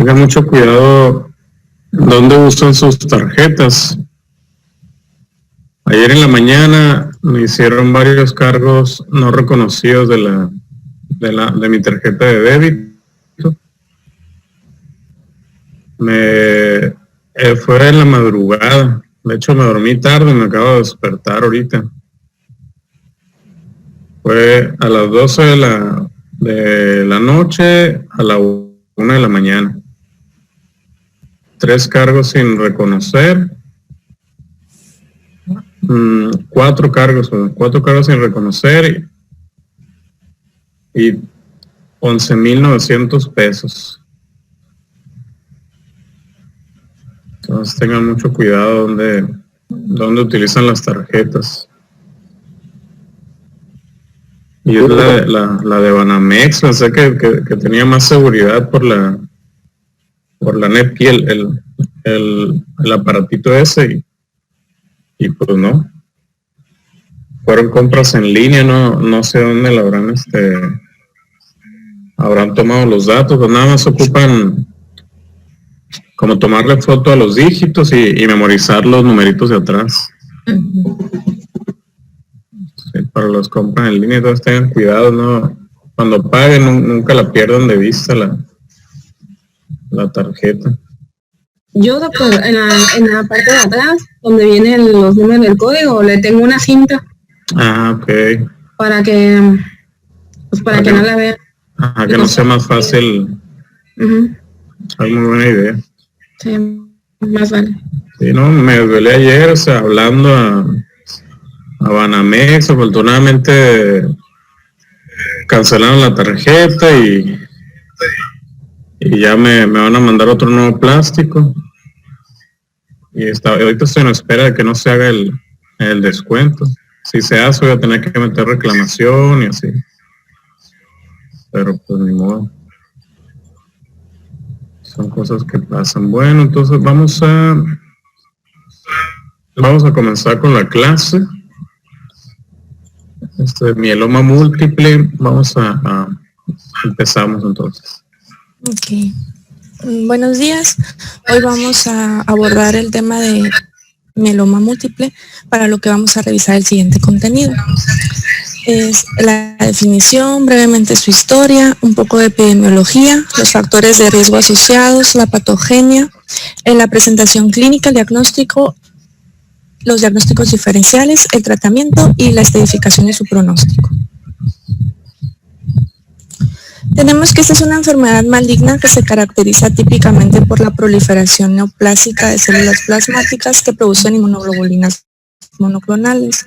Tengan mucho cuidado dónde usan sus tarjetas. Ayer en la mañana me hicieron varios cargos no reconocidos de mi tarjeta de débito. Fue en la madrugada. De hecho, me dormí tarde, me acabo de despertar ahorita. Fue a las 12 de la noche a la 1 de la mañana. 3 cargos sin reconocer. 4 cargos sin reconocer y 11,900 pesos. Entonces tengan mucho cuidado donde utilizan las tarjetas. Y es la de Banamex. Pensé que tenía más seguridad por la NEP y el aparatito ese y pues no. Fueron compras en línea, no sé dónde la habrán tomado los datos, pues nada más ocupan como tomarle foto a los dígitos y memorizar los numeritos de atrás. Sí, para los compras en línea, entonces tengan cuidado, ¿no? Cuando paguen nunca la pierdan de vista la tarjeta. Yo, doctor, en la parte de atrás, donde vienen los números del código, le tengo una cinta. Ok. Para que no la vean. Que no sea más fácil. Es muy buena idea. Sí, más vale. Sí, no, me duele ayer, hablando a Banamex. Afortunadamente cancelaron la tarjeta y ya me van a mandar otro nuevo plástico. Y ahorita estoy en espera de que no se haga el descuento. Si se hace, voy a tener que meter reclamación y así. Pero pues ni modo. Son cosas que pasan. Bueno, entonces vamos a comenzar con la clase. Mieloma múltiple. Empezamos entonces. Ok. Buenos días. Hoy vamos a abordar el tema de mieloma múltiple, para lo que vamos a revisar el siguiente contenido. Es la definición, brevemente su historia, un poco de epidemiología, los factores de riesgo asociados, la patogenia, en la presentación clínica, el diagnóstico, los diagnósticos diferenciales, el tratamiento y la estadificación de su pronóstico. Tenemos que esta es una enfermedad maligna que se caracteriza típicamente por la proliferación neoplásica de células plasmáticas que producen inmunoglobulinas monoclonales.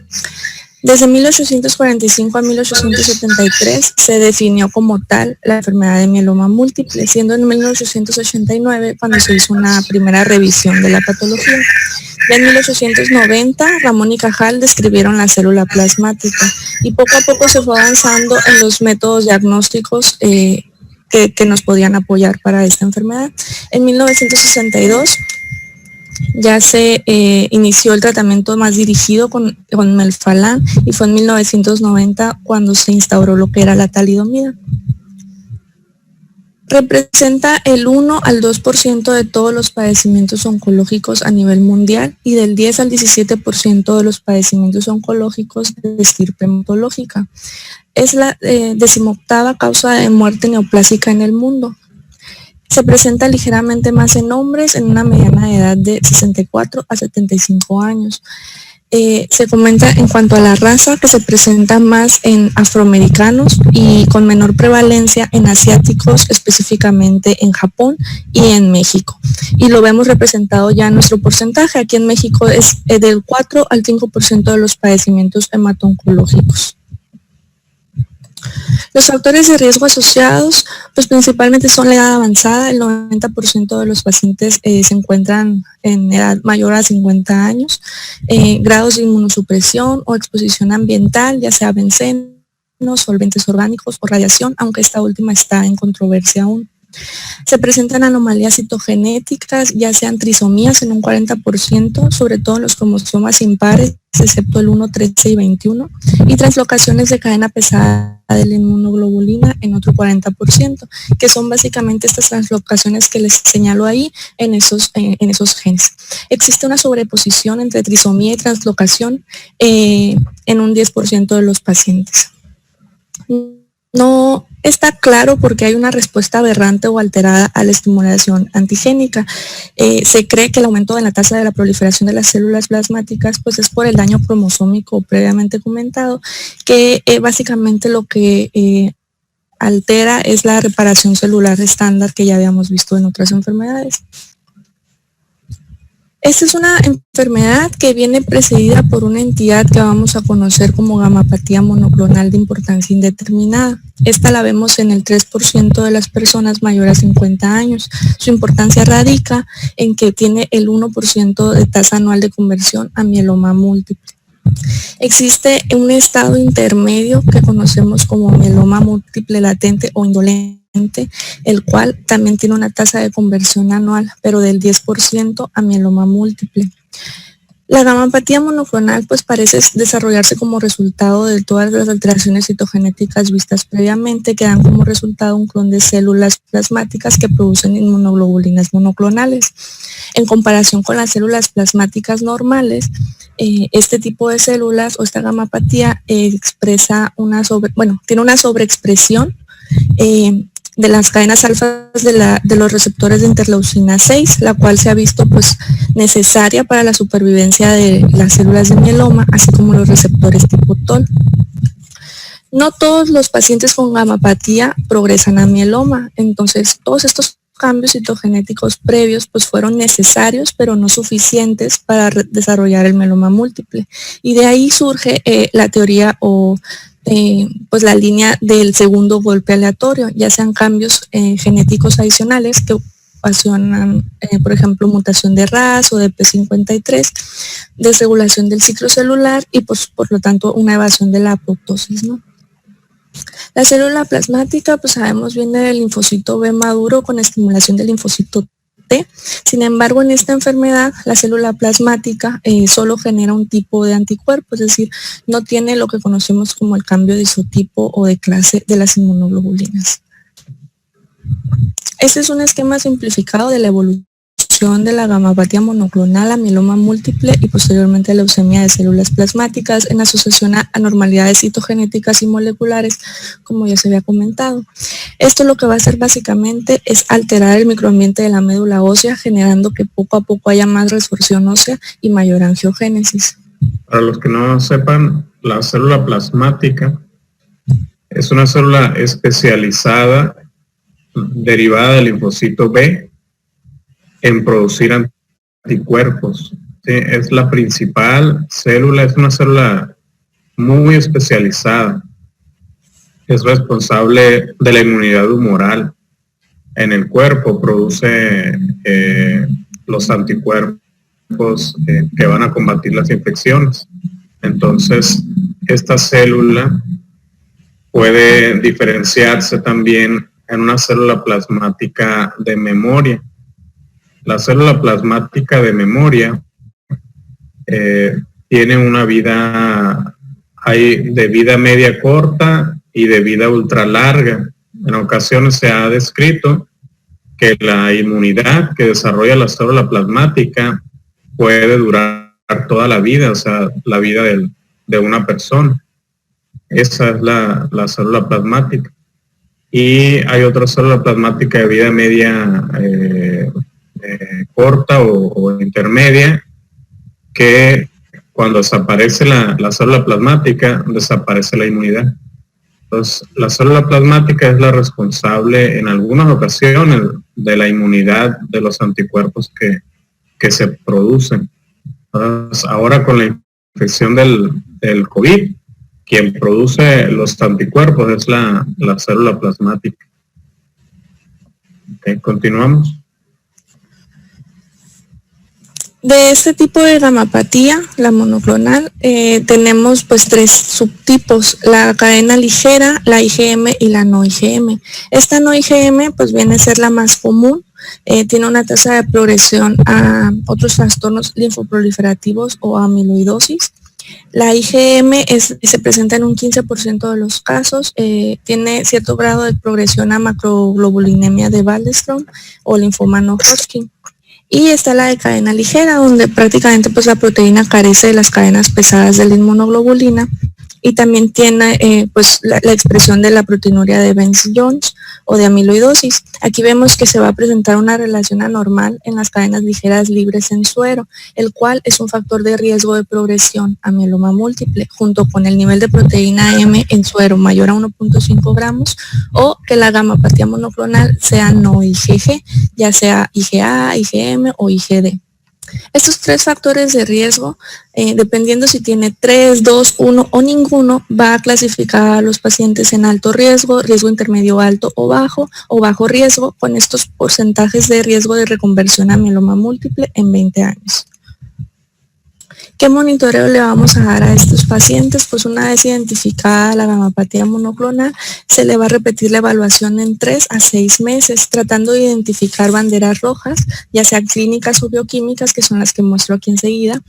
Desde 1845 a 1873 se definió como tal la enfermedad de mieloma múltiple, siendo en 1889 cuando se hizo una primera revisión de la patología. Ya en 1890, Ramón y Cajal describieron la célula plasmática y poco a poco se fue avanzando en los métodos diagnósticos que nos podían apoyar para esta enfermedad. En 1962 ya se inició el tratamiento más dirigido con melphalan y fue en 1990 cuando se instauró lo que era la talidomida. Representa el 1 al 2% de todos los padecimientos oncológicos a nivel mundial y del 10 al 17% de los padecimientos oncológicos de estirpe hematológica. Es la 18ª causa de muerte neoplásica en el mundo. Se presenta ligeramente más en hombres en una mediana edad de 64 a 75 años. Se comenta en cuanto a la raza que se presenta más en afroamericanos y con menor prevalencia en asiáticos, específicamente en Japón y en México. Y lo vemos representado ya en nuestro porcentaje. Aquí en México es del 4 al 5% de los padecimientos hemato-oncológicos. Los factores de riesgo asociados, pues principalmente son la edad avanzada. El 90% de los pacientes se encuentran en edad mayor a 50 años, grados de inmunosupresión o exposición ambiental, ya sea benceno, solventes orgánicos o radiación, aunque esta última está en controversia aún. Se presentan anomalías citogenéticas, ya sean trisomías en un 40%, sobre todo en los cromosomas impares excepto el 1, 13 y 21, y translocaciones de cadena pesada de la inmunoglobulina en otro 40%, que son básicamente estas translocaciones que les señalo ahí en esos genes. Existe una sobreposición entre trisomía y translocación en un 10% de los pacientes. No está claro porque hay una respuesta aberrante o alterada a la estimulación antigénica. Se cree que el aumento de la tasa de la proliferación de las células plasmáticas pues es por el daño cromosómico previamente comentado, que básicamente lo que altera es la reparación celular estándar que ya habíamos visto en otras enfermedades. Esta es una enfermedad que viene precedida por una entidad que vamos a conocer como gamapatía monoclonal de importancia indeterminada. Esta la vemos en el 3% de las personas mayores a 50 años. Su importancia radica en que tiene el 1% de tasa anual de conversión a mieloma múltiple. Existe un estado intermedio que conocemos como mieloma múltiple latente o indolente, el cual también tiene una tasa de conversión anual, pero del 10% a mieloma múltiple. La gamapatía monoclonal pues parece desarrollarse como resultado de todas las alteraciones citogenéticas vistas previamente, que dan como resultado un clon de células plasmáticas que producen inmunoglobulinas monoclonales. En comparación con las células plasmáticas normales, este tipo de células o esta gamapatía tiene una sobreexpresión de las cadenas alfa de los receptores de interleucina 6, la cual se ha visto pues necesaria para la supervivencia de las células de mieloma, así como los receptores tipo TOL. No todos los pacientes con gamapatía progresan a mieloma, entonces todos estos cambios citogenéticos previos pues fueron necesarios pero no suficientes para desarrollar el mieloma múltiple, y de ahí surge la teoría o pues la línea del segundo golpe aleatorio, ya sean cambios genéticos adicionales que ocasionan, por ejemplo, mutación de RAS o de P53, desregulación del ciclo celular y pues por lo tanto una evasión de la apoptosis, ¿no? La célula plasmática, pues sabemos, viene del linfocito B maduro con estimulación del linfocito T. Sin embargo, en esta enfermedad, la célula plasmática solo genera un tipo de anticuerpo, es decir, no tiene lo que conocemos como el cambio de isotipo o de clase de las inmunoglobulinas. Este es un esquema simplificado de la evolución de la gamapatía monoclonal a mieloma múltiple y posteriormente a leucemia de células plasmáticas en asociación a anormalidades citogenéticas y moleculares, como ya se había comentado. Esto lo que va a hacer básicamente es alterar el microambiente de la médula ósea, generando que poco a poco haya más resorción ósea y mayor angiogénesis. Para los que no sepan, la célula plasmática es una célula especializada derivada del linfocito B en producir anticuerpos. ¿Sí? Es la principal célula, es una célula muy especializada. Es responsable de la inmunidad humoral en el cuerpo, produce los anticuerpos que van a combatir las infecciones. Entonces, esta célula puede diferenciarse también en una célula plasmática de memoria. La célula plasmática de memoria tiene una vida, hay de vida media corta y de vida ultra larga. En ocasiones se ha descrito que la inmunidad que desarrolla la célula plasmática puede durar toda la vida, o sea, la vida de una persona. Esa es la célula plasmática. Y hay otra célula plasmática de vida media corta o intermedia, que cuando desaparece la célula plasmática, desaparece la inmunidad. Entonces, la célula plasmática es la responsable en algunas ocasiones de la inmunidad de los anticuerpos que se producen. Entonces, ahora con la infección del COVID, quien produce los anticuerpos es la célula plasmática. Okay, continuamos. De este tipo de gamapatía, la monoclonal, tenemos pues 3 subtipos: la cadena ligera, la IgM y la no IgM. Esta no IgM pues viene a ser la más común, tiene una tasa de progresión a otros trastornos linfoproliferativos o amiloidosis, La IgM se presenta en un 15% de los casos, tiene cierto grado de progresión a macroglobulinemia de Waldenström o linfoma no Hodgkin. Y está la de cadena ligera, donde prácticamente pues la proteína carece de las cadenas pesadas de la inmunoglobulina, y también tiene pues la expresión de la proteinuria de Bence-Jones o de amiloidosis. Aquí vemos que se va a presentar una relación anormal en las cadenas ligeras libres en suero, el cual es un factor de riesgo de progresión a mieloma múltiple, junto con el nivel de proteína M en suero mayor a 1.5 gramos, o que la gamapatía monoclonal sea no IgG, ya sea IgA, IgM o IgD. Estos tres factores de riesgo, dependiendo si tiene 3, 2, 1 o ninguno, va a clasificar a los pacientes en alto riesgo, riesgo intermedio alto o bajo riesgo, con estos porcentajes de riesgo de reconversión a mieloma múltiple en 20 años. ¿Qué monitoreo le vamos a dar a estos pacientes? Pues una vez identificada la gamapatía monoclonal, se le va a repetir la evaluación en 3 a 6 meses, tratando de identificar banderas rojas, ya sean clínicas o bioquímicas, que son las que muestro aquí enseguida,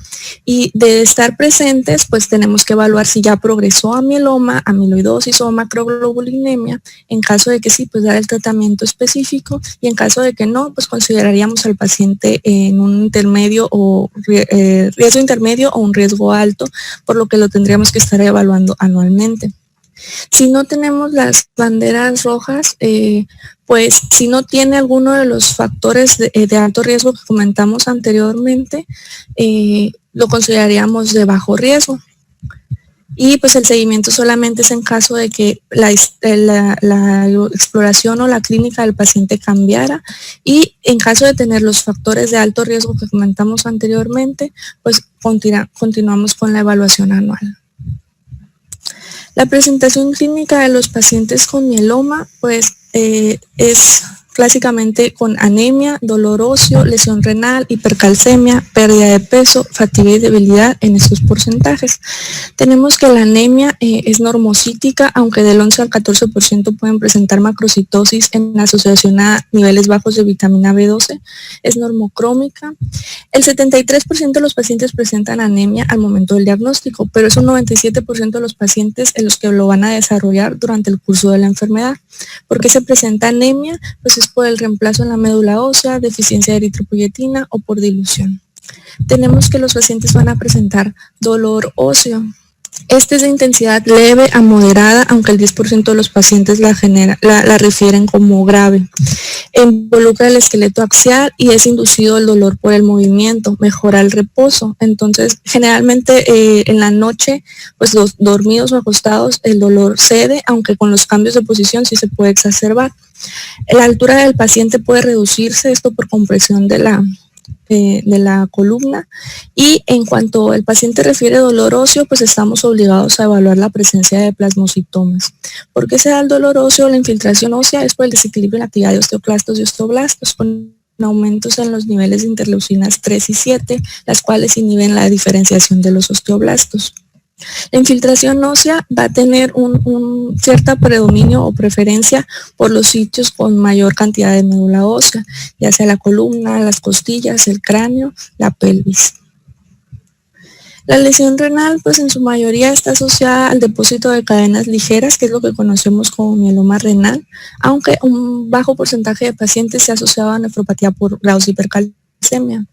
y de estar presentes, pues tenemos que evaluar si ya progresó a mieloma, amiloidosis o macroglobulinemia. En caso de que sí, pues dar el tratamiento específico, y en caso de que no, pues consideraríamos al paciente en un intermedio o riesgo intermedio o un riesgo alto, por lo que lo tendríamos que estar evaluando anualmente. Si no tenemos las banderas rojas, pues si no tiene alguno de los factores de alto riesgo que comentamos anteriormente, lo consideraríamos de bajo riesgo. Y pues el seguimiento solamente es en caso de que la exploración o la clínica del paciente cambiara, y en caso de tener los factores de alto riesgo que comentamos anteriormente, pues continuamos con la evaluación anual. La presentación clínica de los pacientes con mieloma pues es clásicamente con anemia, dolor óseo, lesión renal, hipercalcemia, pérdida de peso, fatiga y debilidad en estos porcentajes. Tenemos que la anemia es normocítica, aunque del 11 al 14% pueden presentar macrocitosis en asociación a niveles bajos de vitamina B12, es normocrómica. El 73% de los pacientes presentan anemia al momento del diagnóstico, pero es un 97% de los pacientes en los que lo van a desarrollar durante el curso de la enfermedad. ¿Por qué se presenta anemia? Pues es por el reemplazo en la médula ósea, deficiencia de eritropoyetina o por dilución. Tenemos que los pacientes van a presentar dolor óseo. Este es de intensidad leve a moderada, aunque el 10% de los pacientes la refieren como grave. Involucra el esqueleto axial y es inducido el dolor por el movimiento, mejora el reposo. Entonces, generalmente en la noche, pues los dormidos o acostados, el dolor cede, aunque con los cambios de posición sí se puede exacerbar. La altura del paciente puede reducirse, esto por compresión de la columna, y en cuanto el paciente refiere dolor óseo, pues estamos obligados a evaluar la presencia de plasmocitomas. ¿Por qué se da el dolor óseo? La infiltración ósea es por el desequilibrio en la actividad de osteoclastos y osteoblastos, con aumentos en los niveles de interleucinas 3 y 7, las cuales inhiben la diferenciación de los osteoblastos. La infiltración ósea va a tener un cierto predominio o preferencia por los sitios con mayor cantidad de médula ósea, ya sea la columna, las costillas, el cráneo, la pelvis. La lesión renal, pues en su mayoría está asociada al depósito de cadenas ligeras, que es lo que conocemos como mieloma renal, aunque un bajo porcentaje de pacientes se ha asociado a nefropatía por grados de hipercalcemia.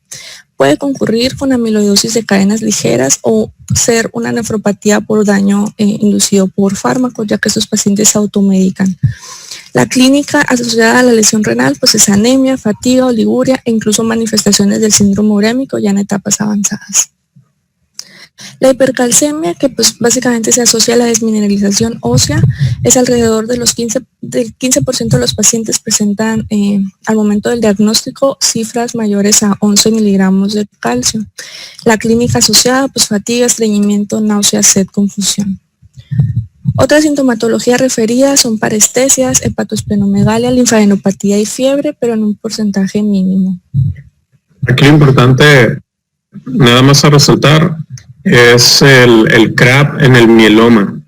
Puede concurrir con amiloidosis de cadenas ligeras o ser una nefropatía por daño inducido por fármacos, ya que estos pacientes se automedican. La clínica asociada a la lesión renal pues es anemia, fatiga, oliguria e incluso manifestaciones del síndrome urémico ya en etapas avanzadas. La hipercalcemia, que pues básicamente se asocia a la desmineralización ósea, es alrededor de los 15% de los pacientes presentan al momento del diagnóstico cifras mayores a 11 miligramos de calcio. La clínica asociada, pues fatiga, estreñimiento, náuseas, sed, confusión. Otras sintomatologías referidas son parestesias, hepatosplenomegalia, linfadenopatía y fiebre, pero en un porcentaje mínimo. Aquí lo importante, nada más a resaltar, es el CRAB en el mieloma.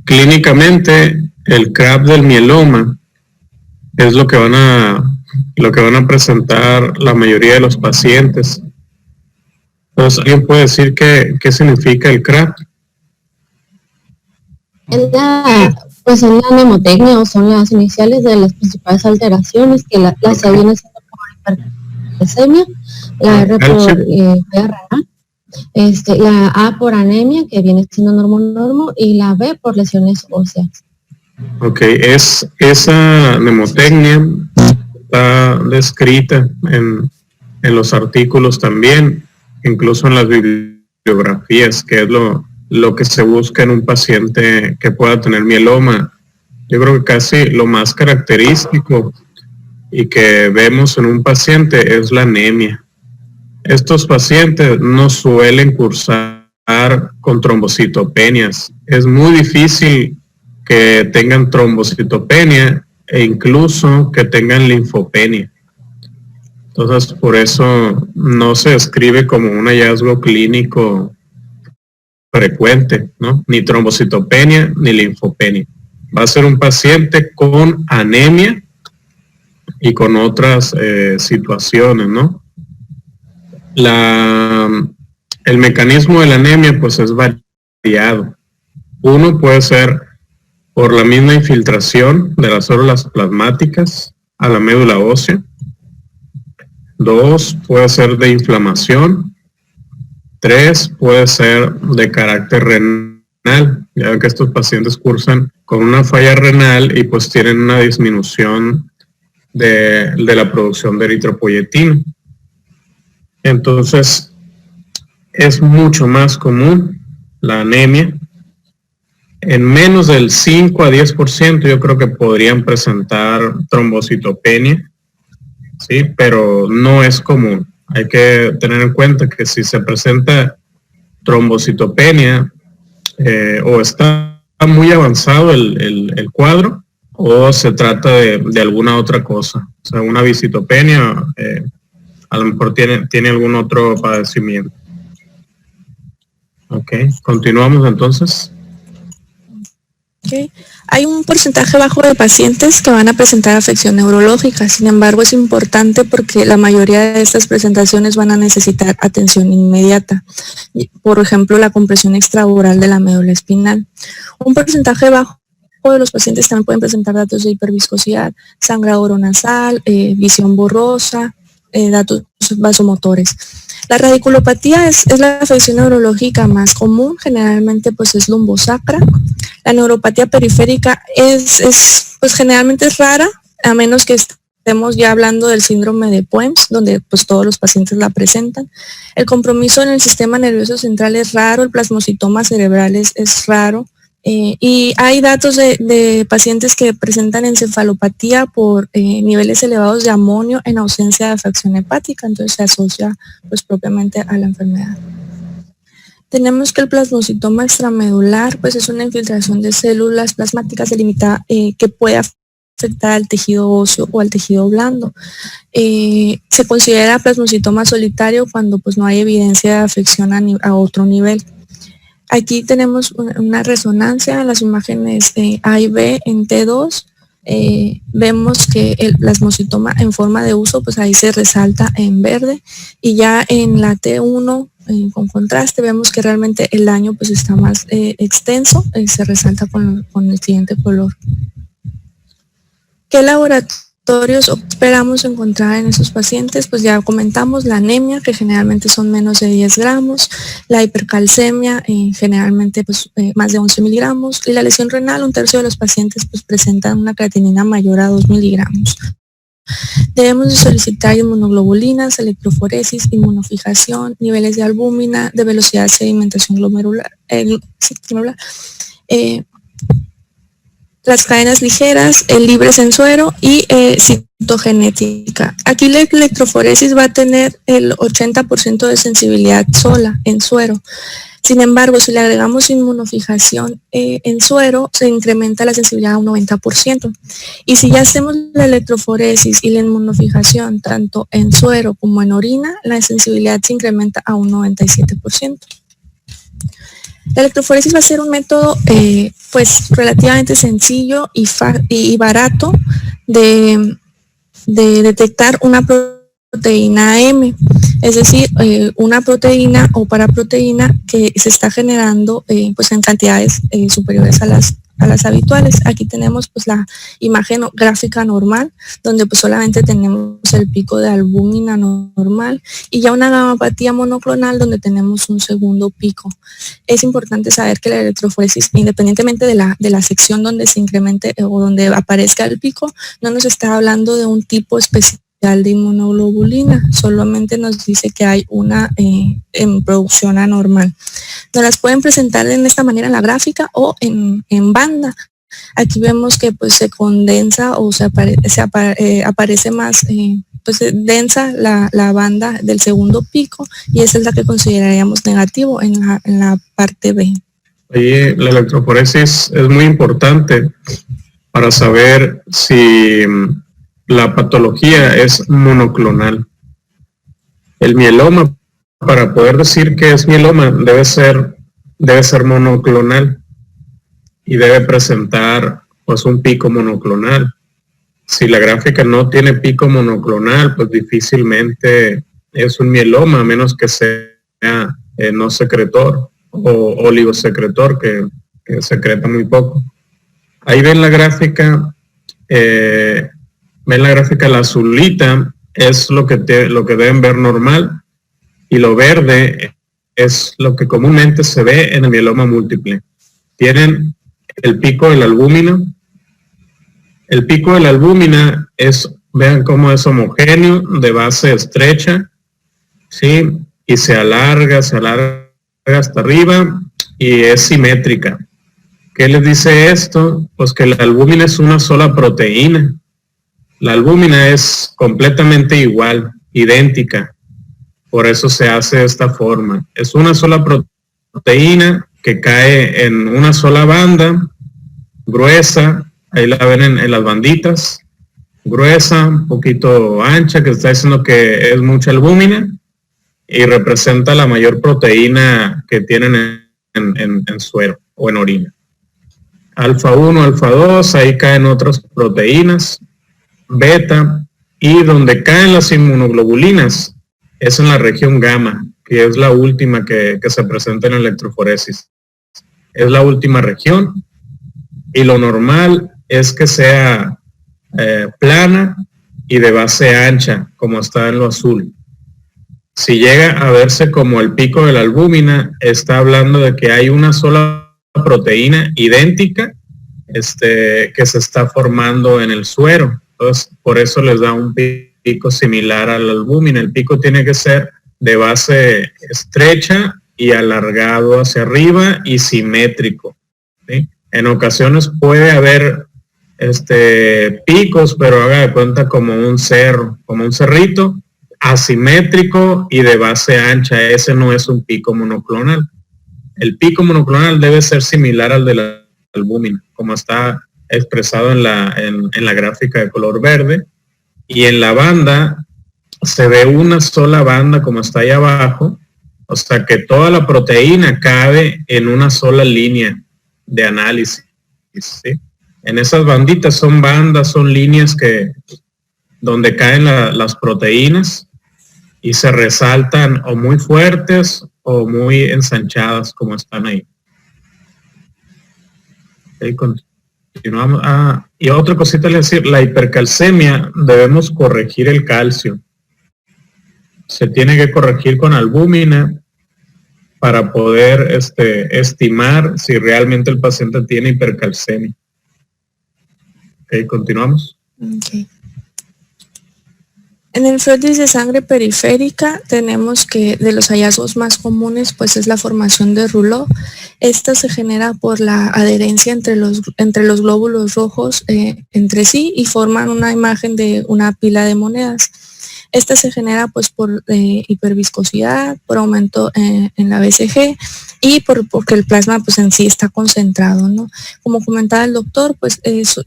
Clínicamente, el CRAB del mieloma es lo que van a presentar la mayoría de los pacientes. Entonces, ¿alguien puede decir qué significa el CRAP? Pues en la mnemotecnia o son las iniciales de las principales alteraciones que la C viene siendo por hiperglucemia, la R por PRA, la A por anemia, que viene siendo normo, y la B por lesiones óseas. Ok, esa mnemotecnia está descrita en los artículos también, incluso en las bibliografías, que es lo que se busca en un paciente que pueda tener mieloma. Yo creo que casi lo más característico y que vemos en un paciente es la anemia. Estos pacientes no suelen cursar con trombocitopenias. Es muy difícil que tengan trombocitopenia e incluso que tengan linfopenia. Entonces, por eso no se describe como un hallazgo clínico frecuente, ¿no? Ni trombocitopenia ni linfopenia. Va a ser un paciente con anemia y con otras situaciones, ¿no? El mecanismo de la anemia pues es variado. Uno puede ser por la misma infiltración de las células plasmáticas a la médula ósea. 2, puede ser de inflamación. 3, puede ser de carácter renal. Ya ven que estos pacientes cursan con una falla renal y pues tienen una disminución de la producción de eritropoyetina. Entonces, es mucho más común la anemia. En menos del 5 a 10% yo creo que podrían presentar trombocitopenia, ¿sí? Pero no es común. Hay que tener en cuenta que si se presenta trombocitopenia o está muy avanzado el cuadro o se trata de alguna otra cosa. O sea, una visitopenia a lo mejor tiene algún otro padecimiento. Ok, continuamos entonces. Okay. Hay un porcentaje bajo de pacientes que van a presentar afección neurológica, sin embargo es importante porque la mayoría de estas presentaciones van a necesitar atención inmediata, por ejemplo la compresión extraoral de la médula espinal. Un porcentaje bajo de los pacientes también pueden presentar datos de hiperviscosidad, sangrado oronasal, visión borrosa, datos vasomotores. La radiculopatía es la afección neurológica más común, generalmente pues es lumbosacra. La neuropatía periférica pues generalmente es rara, a menos que estemos ya hablando del síndrome de Poems, donde pues todos los pacientes la presentan. El compromiso en el sistema nervioso central es raro, el plasmocitoma cerebral es raro. Y hay datos de pacientes que presentan encefalopatía por niveles elevados de amonio en ausencia de afección hepática, entonces se asocia pues propiamente a la enfermedad. Tenemos que el plasmocitoma extramedular pues es una infiltración de células plasmáticas delimitada que puede afectar al tejido óseo o al tejido blando. Se considera plasmocitoma solitario cuando pues no hay evidencia de afección a otro nivel. Aquí tenemos una resonancia en las imágenes A y B en T2. Vemos que el plasmocitoma en forma de uso, pues ahí se resalta en verde. Y ya en la T1, con contraste, vemos que realmente el daño pues está más extenso y se resalta con el siguiente color. ¿Qué laboratorios esperamos encontrar en esos pacientes? Pues ya comentamos la anemia, que generalmente son menos de 10 gramos, la hipercalcemia, generalmente pues, más de 11 miligramos, y la lesión renal, 1/3 de los pacientes pues, presentan una creatinina mayor a 2 miligramos. Debemos de solicitar inmunoglobulinas, electroforesis, inmunofijación, niveles de albúmina, de velocidad de sedimentación glomerular, las cadenas ligeras, libres en suero y citogenética. Aquí la electroforesis va a tener el 80% de sensibilidad sola en suero. Sin embargo, si le agregamos inmunofijación en suero, se incrementa la sensibilidad a un 90%. Y si ya hacemos la electroforesis y la inmunofijación tanto en suero como en orina, la sensibilidad se incrementa a un 97%. La electroforesis va a ser un método pues relativamente sencillo y barato de detectar una proteína M, es decir, una proteína o paraproteína que se está generando pues en cantidades superiores a las habituales. Aquí tenemos pues la imagen gráfica normal, donde pues solamente tenemos el pico de albúmina normal y ya una gamapatía monoclonal donde tenemos un segundo pico. Es importante saber que la electroforesis, independientemente de la sección donde se incremente o donde aparezca el pico, no nos está hablando de un tipo específico de inmunoglobulina, solamente nos dice que hay una en producción anormal. Nos las pueden presentar de esta manera en la gráfica o en banda. Aquí vemos que pues se condensa o aparece más pues densa la banda del segundo pico y esa es la que consideraríamos negativo en la parte B. Oye, la electroforesis es muy importante para saber si la patología es monoclonal. El mieloma, para poder decir que es mieloma, debe ser monoclonal y debe presentar pues un pico monoclonal. Si la gráfica no tiene pico monoclonal, pues difícilmente es un mieloma, a menos que sea no secretor o oligosecretor, que secreta muy poco. Ahí ven la gráfica. Ven la gráfica, la azulita es lo que deben ver normal y lo verde es lo que comúnmente se ve en el mieloma múltiple. Tienen el pico de la albúmina. El pico de la albúmina vean cómo es homogéneo, de base estrecha, ¿sí? Y se alarga hasta arriba y es simétrica. ¿Qué les dice esto? Pues que la albúmina es una sola proteína. La albúmina es completamente igual, idéntica. Por eso se hace de esta forma. Es una sola proteína que cae en una sola banda, gruesa. Ahí la ven en las banditas. Gruesa, un poquito ancha, que está diciendo que es mucha albúmina. Y representa la mayor proteína que tienen en suero o en orina. Alfa 1, alfa 2, ahí caen otras proteínas. Beta, y donde caen las inmunoglobulinas es en la región gamma, que es la última que se presenta en la electroforesis. Es la última región y lo normal es que sea plana y de base ancha, como está en lo azul. Si llega a verse como el pico de la albúmina, está hablando de que hay una sola proteína idéntica que se está formando en el suero. Entonces, por eso les da un pico similar a la albúmina. El pico tiene que ser de base estrecha y alargado hacia arriba y simétrico, ¿sí? En ocasiones puede haber picos, pero haga de cuenta como un cerro, como un cerrito, asimétrico y de base ancha. Ese no es un pico monoclonal. El pico monoclonal debe ser similar al de la albúmina, como está expresado en la gráfica de color verde, y en la banda se ve una sola banda como está ahí abajo, o sea que toda la proteína cabe en una sola línea de análisis, ¿sí? En esas banditas son bandas, son líneas donde caen las proteínas y se resaltan o muy fuertes o muy ensanchadas como están ahí. Okay, continuamos. Y otra cosita es decir, la hipercalcemia, debemos corregir el calcio. Se tiene que corregir con albúmina para poder estimar si realmente el paciente tiene hipercalcemia. Ok, continuamos. Okay. En el frotis de sangre periférica tenemos que de los hallazgos más comunes pues es la formación de rouleau. Esta se genera por la adherencia entre los glóbulos rojos entre sí y forman una imagen de una pila de monedas. Esta se genera pues por hiperviscosidad, por aumento en la BCG y porque el plasma pues en sí está concentrado, ¿no? Como comentaba el doctor, pues es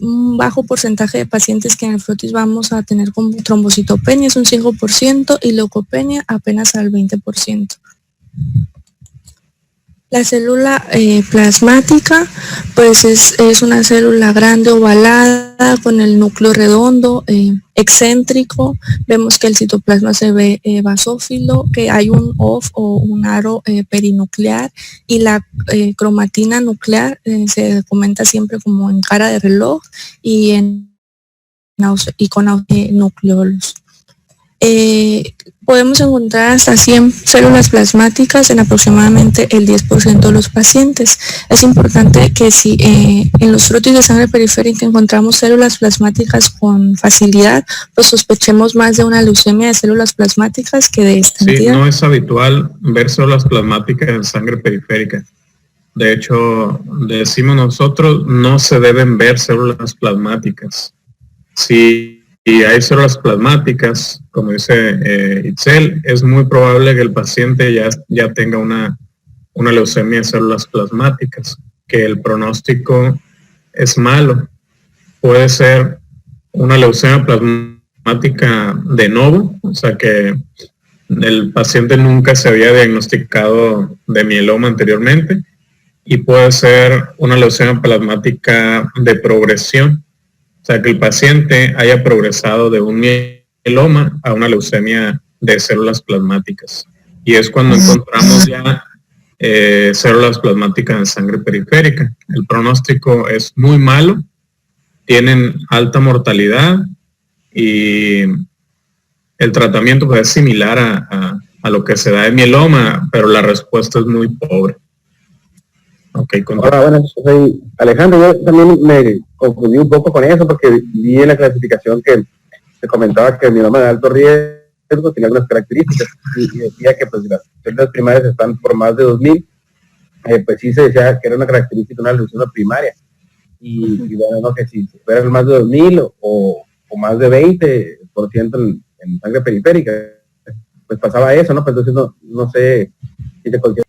un bajo porcentaje de pacientes que en el frotis vamos a tener con trombocitopenia, es un 5%, y leucopenia apenas al 20%. La célula plasmática, pues es una célula grande ovalada con el núcleo redondo. excéntrico, vemos que el citoplasma se ve basófilo, que hay un OFF o un aro perinuclear, y la cromatina nuclear se comenta siempre como en cara de reloj y con nucleolos. Podemos encontrar hasta 100 células plasmáticas en aproximadamente el 10% de los pacientes. Es importante que si en los frotis de sangre periférica encontramos células plasmáticas con facilidad, pues sospechemos más de una leucemia de células plasmáticas que de esta entidad. No es habitual ver células plasmáticas en sangre periférica. De hecho, decimos nosotros, no se deben ver células plasmáticas. Si hay células plasmáticas, como dice Itzel, es muy probable que el paciente ya tenga una leucemia de células plasmáticas, que el pronóstico es malo. Puede ser una leucemia plasmática de novo, o sea que el paciente nunca se había diagnosticado de mieloma anteriormente, y puede ser una leucemia plasmática de progresión, o sea, que el paciente haya progresado de un mieloma a una leucemia de células plasmáticas. Y es cuando encontramos ya células plasmáticas en sangre periférica. El pronóstico es muy malo, tienen alta mortalidad y el tratamiento puede ser similar a lo que se da en mieloma, pero la respuesta es muy pobre. Okay, ahora, bueno, soy Alejandro. Yo también me confundí un poco con eso porque vi en la clasificación que se comentaba que el mieloma de alto riesgo tenía algunas características y decía que pues las células primarias están por más de 2000, pues sí se decía que era una característica de una leucemia primaria y bueno, no, que si fueran más de 2000 o más de 20% en sangre periférica, pues pasaba eso, ¿no? Pues entonces no sé si te considero.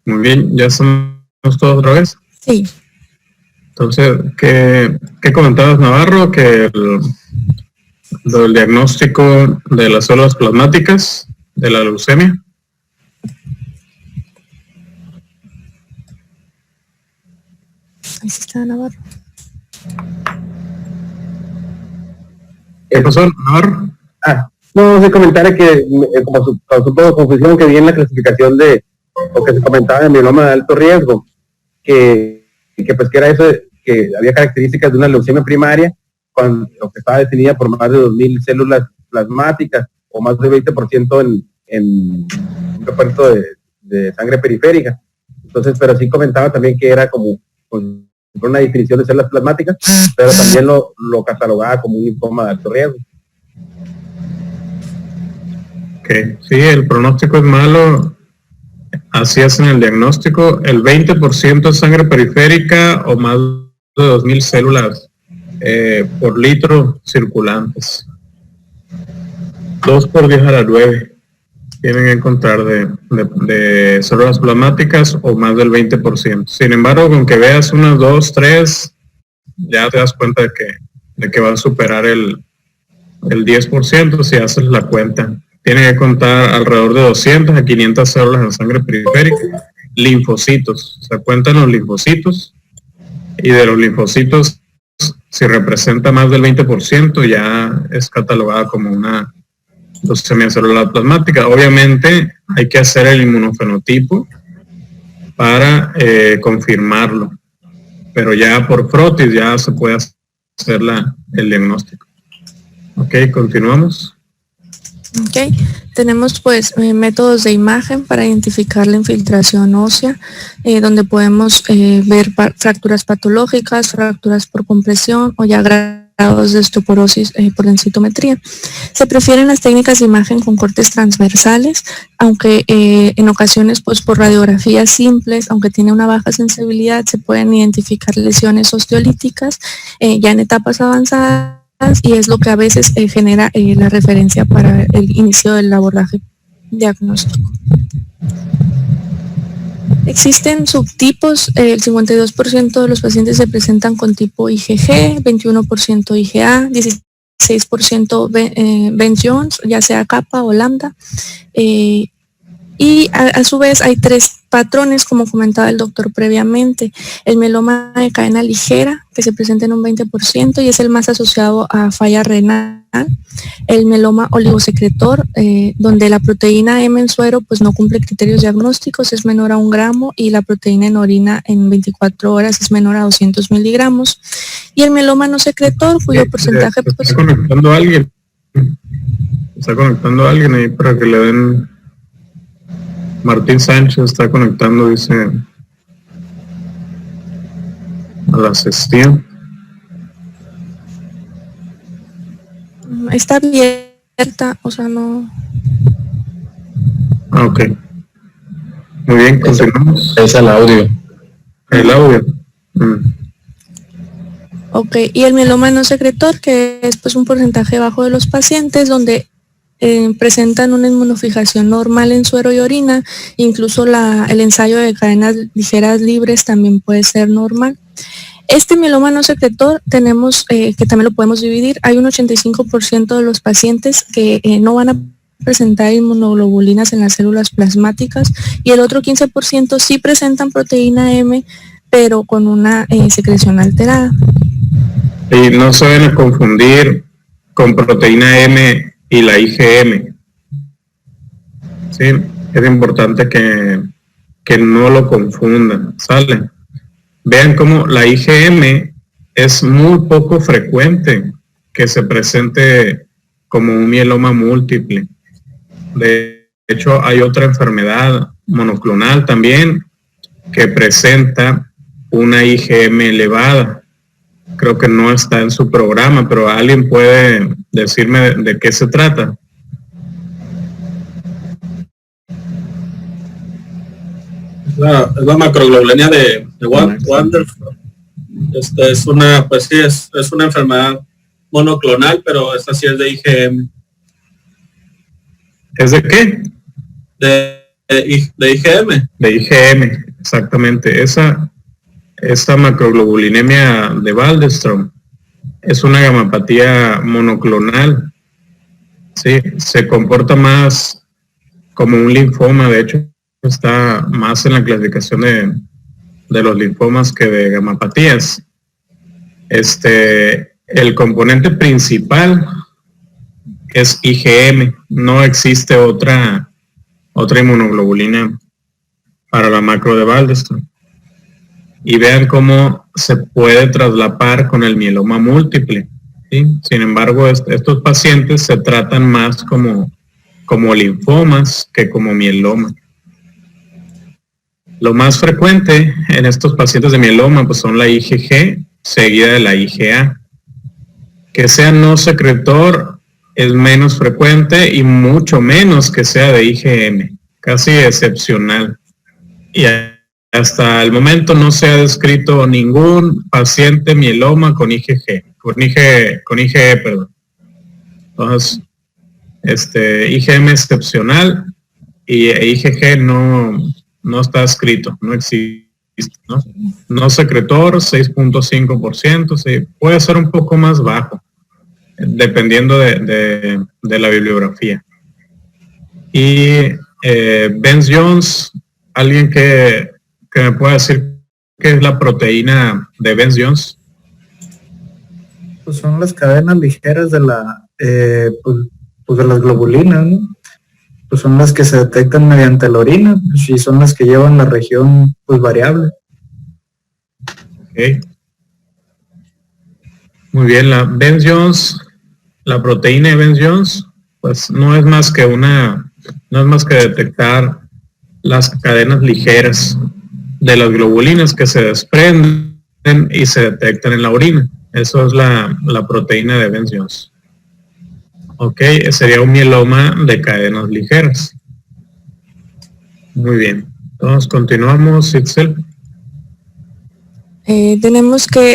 Muy bien, ¿ya somos todos otra vez? Sí. Entonces, ¿qué comentabas, Navarro? Que el diagnóstico de las células plasmáticas de la leucemia. Ahí está Navarro. ¿Qué pasó, Navarro? No sé, comentar que como su poco de confusión que vi en la clasificación de lo que se comentaba en el mieloma de alto riesgo, que pues que era eso, que había características de una leucemia primaria, lo que estaba definida por más de 2000 células plasmáticas o más de 20% en un reparto de sangre periférica. Entonces, pero sí comentaba también que era como una definición de células plasmáticas, pero también lo catalogaba como un linfoma de alto riesgo. Okay. Sí, el pronóstico es malo. Así hacen el diagnóstico. El 20% de sangre periférica o más de 2000 células por litro circulantes. 2 por 10 a la 9 tienen que encontrar de células plasmáticas o más del 20%. Sin embargo, con que veas unas 2, 3, ya te das cuenta de que va a superar el 10% si haces la cuenta. Tiene que contar alrededor de 200 a 500 células en sangre periférica, linfocitos. Se cuentan los linfocitos y de los linfocitos, si representa más del 20%, ya es catalogada como una leucemia celular plasmática. Obviamente hay que hacer el inmunofenotipo para confirmarlo, pero ya por frotis ya se puede hacer el diagnóstico. Ok, continuamos. Ok, tenemos pues métodos de imagen para identificar la infiltración ósea, donde podemos ver fracturas patológicas, fracturas por compresión o ya grados de osteoporosis por densitometría. Se prefieren las técnicas de imagen con cortes transversales, aunque en ocasiones pues por radiografías simples, aunque tiene una baja sensibilidad, se pueden identificar lesiones osteolíticas ya en etapas avanzadas, y es lo que a veces genera la referencia para el inicio del abordaje diagnóstico. Existen subtipos, el 52% de los pacientes se presentan con tipo IgG, 21% IgA, 16% Ben Jones, ya sea kappa o lambda, Y a su vez hay 3 patrones, como comentaba el doctor previamente. El mieloma de cadena ligera, que se presenta en un 20% y es el más asociado a falla renal. El mieloma oligosecretor, donde la proteína M en suero pues no cumple criterios diagnósticos, es menor a 1 gramo, y la proteína en orina en 24 horas es menor a 200 miligramos. Y el mieloma no secretor, cuyo porcentaje... Pues, está conectando a alguien. Está conectando a alguien ahí para que le den... Martín Sánchez está conectando, dice, a la sesión. Está abierta, o sea, no... Ah, ok. Muy bien, continuamos. Es el audio. El audio. Ok, y el mieloma no secretor, que es pues un porcentaje bajo de los pacientes, donde presentan una inmunofijación normal en suero y orina, incluso el ensayo de cadenas ligeras libres también puede ser normal. Este mieloma no secretor tenemos, que también lo podemos dividir, hay un 85% de los pacientes que no van a presentar inmunoglobulinas en las células plasmáticas, y el otro 15% sí presentan proteína M, pero con una secreción alterada. Y no se deben confundir con proteína M y la IgM. Sí, es importante que no lo confundan, ¿sale? Vean cómo la IgM es muy poco frecuente que se presente como un mieloma múltiple. De hecho, hay otra enfermedad monoclonal también que presenta una IgM elevada. Creo que no está en su programa, pero alguien puede decirme de qué se trata. Es la macroglobulina de Wanderford. Es una, pues sí, es una enfermedad monoclonal, pero esta sí es de IgM. ¿Es de qué? De IgM. De IgM, exactamente. Esa macroglobulinemia de Waldenström es una gamapatía monoclonal. Sí, se comporta más como un linfoma. De hecho, está más en la clasificación de los linfomas que de gamapatías. El componente principal es IgM. No existe otra inmunoglobulina para la macro de Waldenström. Y vean cómo se puede traslapar con el mieloma múltiple, ¿sí? Sin embargo, estos pacientes se tratan más como linfomas que como mieloma. Lo más frecuente en estos pacientes de mieloma pues son la IgG seguida de la IgA. Que sea no secretor es menos frecuente y mucho menos que sea de IgM, casi excepcional. Y hasta el momento no se ha descrito ningún paciente mieloma con IgE, perdón. Entonces, IgM excepcional y IgG no está escrito, no existe, ¿no? No secretor, 6.5%, sí, puede ser un poco más bajo, dependiendo de la bibliografía. Y Bence-Jones, alguien que me pueda decir qué es la proteína de Bence-Jones. Pues son las cadenas ligeras de pues de las globulinas, ¿no? Pues son las que se detectan mediante la orina, pues, y son las que llevan la región pues variable. Okay. Muy bien, la Bence-Jones, la proteína de Bence-Jones, pues no es más que detectar las cadenas ligeras de las globulinas que se desprenden y se detectan en la orina. Eso es la proteína de Bence-Jones. Ok, sería un mieloma de cadenas ligeras. Muy bien. Entonces, continuamos, Itzel.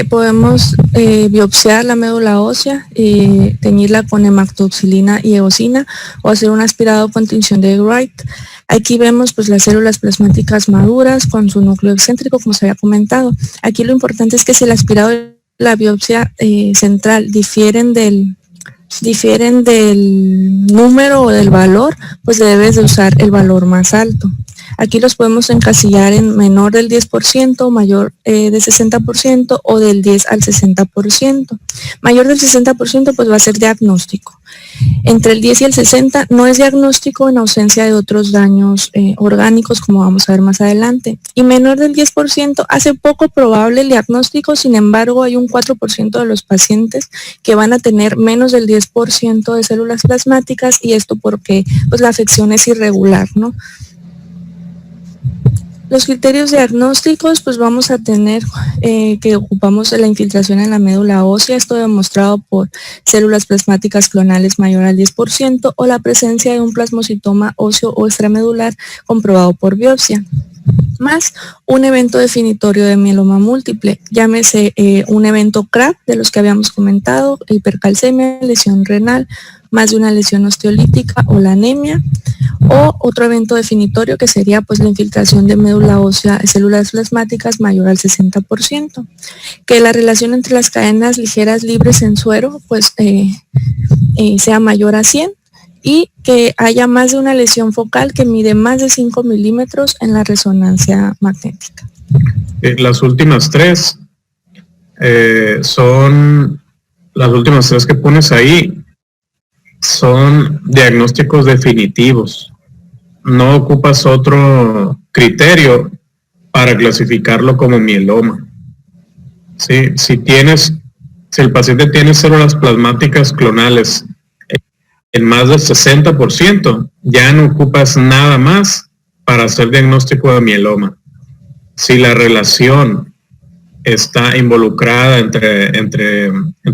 Podemos biopsiar la médula ósea, teñirla con hematoxilina y eosina o hacer un aspirado con tinción de Wright. Aquí vemos pues las células plasmáticas maduras con su núcleo excéntrico, como se había comentado. Aquí lo importante es que si el aspirado y la biopsia central difieren del difieren del número o del valor, pues debes de usar el valor más alto. Aquí los podemos encasillar en menor del 10%, mayor del 60% o del 10 al 60%. Mayor del 60% pues va a ser diagnóstico. Entre el 10 y el 60 no es diagnóstico en ausencia de otros daños orgánicos, como vamos a ver más adelante. Y menor del 10% hace poco probable el diagnóstico, sin embargo hay un 4% de los pacientes que van a tener menos del 10% de células plasmáticas, y esto porque pues la afección es irregular, ¿no? Los criterios diagnósticos, pues vamos a tener que ocupamos la infiltración en la médula ósea, esto demostrado por células plasmáticas clonales mayor al 10% o la presencia de un plasmocitoma óseo o extramedular comprobado por biopsia, más un evento definitorio de mieloma múltiple, llámese un evento CRAB de los que habíamos comentado, hipercalcemia, lesión renal, más de una lesión osteolítica o la anemia, o otro evento definitorio que sería pues la infiltración de médula ósea de células plasmáticas mayor al 60%, que la relación entre las cadenas ligeras libres en suero pues sea mayor a 100, y que haya más de una lesión focal que mide más de 5 milímetros en la resonancia magnética. Las últimas tres son las últimas tres que pones ahí. Son diagnósticos definitivos. No ocupas otro criterio para clasificarlo como mieloma. ¿Sí? Si el paciente tiene células plasmáticas clonales en más del 60%, ya no ocupas nada más para hacer diagnóstico de mieloma. Si la relación está involucrada entre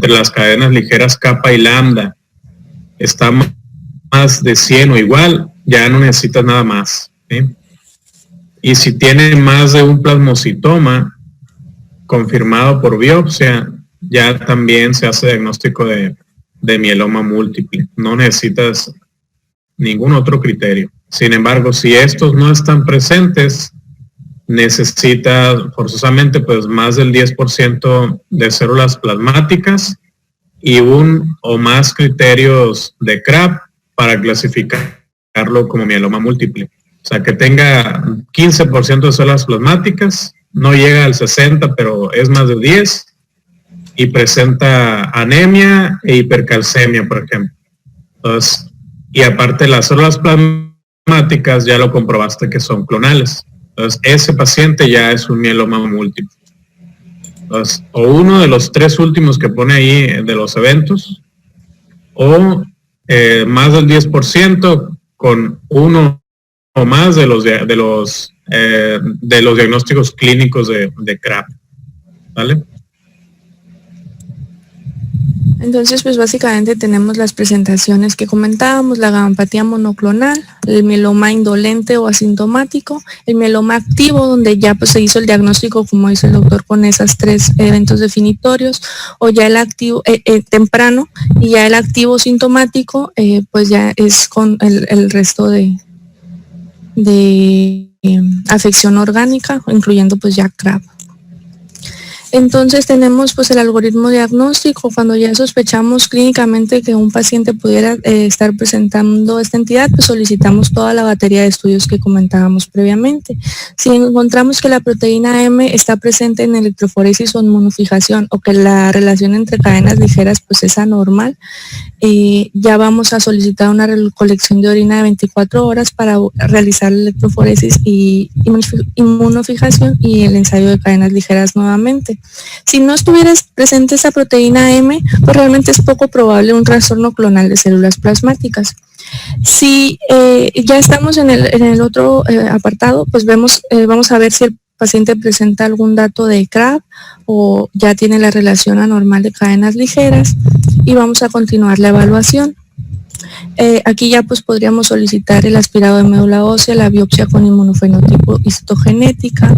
las cadenas ligeras kappa y lambda, está más de 100 o igual, ya no necesitas nada más, ¿sí? Y si tiene más de un plasmocitoma confirmado por biopsia, ya también se hace diagnóstico de mieloma múltiple. No necesitas ningún otro criterio. Sin embargo, si estos no están presentes, necesitas forzosamente pues más del 10% de células plasmáticas y un o más criterios de CRAB para clasificarlo como mieloma múltiple. O sea, que tenga 15% de células plasmáticas, no llega al 60, pero es más de 10, y presenta anemia e hipercalcemia, por ejemplo. Entonces, y aparte las células plasmáticas ya lo comprobaste que son clonales. Entonces, ese paciente ya es un mieloma múltiple. Entonces, o uno de los tres últimos que pone ahí de los eventos, o más del 10% con uno o más de los diagnósticos clínicos de CRAB. ¿Vale? Entonces, pues básicamente tenemos las presentaciones que comentábamos: la gammopatía monoclonal, el mieloma indolente o asintomático, el mieloma activo, donde ya pues se hizo el diagnóstico, como dice el doctor, con esas tres eventos definitorios, o ya el activo temprano, y ya el activo sintomático, pues ya es con el resto de afección orgánica, incluyendo pues ya CRAB. Entonces tenemos pues el algoritmo diagnóstico. Cuando ya sospechamos clínicamente que un paciente pudiera estar presentando esta entidad, pues solicitamos toda la batería de estudios que comentábamos previamente. Si encontramos que la proteína M está presente en electroforesis o inmunofijación, o que la relación entre cadenas ligeras pues es anormal, ya vamos a solicitar una recolección de orina de 24 horas para realizar la electroforesis y inmunofijación y el ensayo de cadenas ligeras nuevamente. Si no estuviera presente esa proteína M, pues realmente es poco probable un trastorno clonal de células plasmáticas. Si ya estamos en el otro apartado, pues vamos a ver si el paciente presenta algún dato de CRAB o ya tiene la relación anormal de cadenas ligeras, y vamos a continuar la evaluación. Aquí ya pues podríamos solicitar el aspirado de médula ósea, la biopsia con inmunofenotipo y citogenética,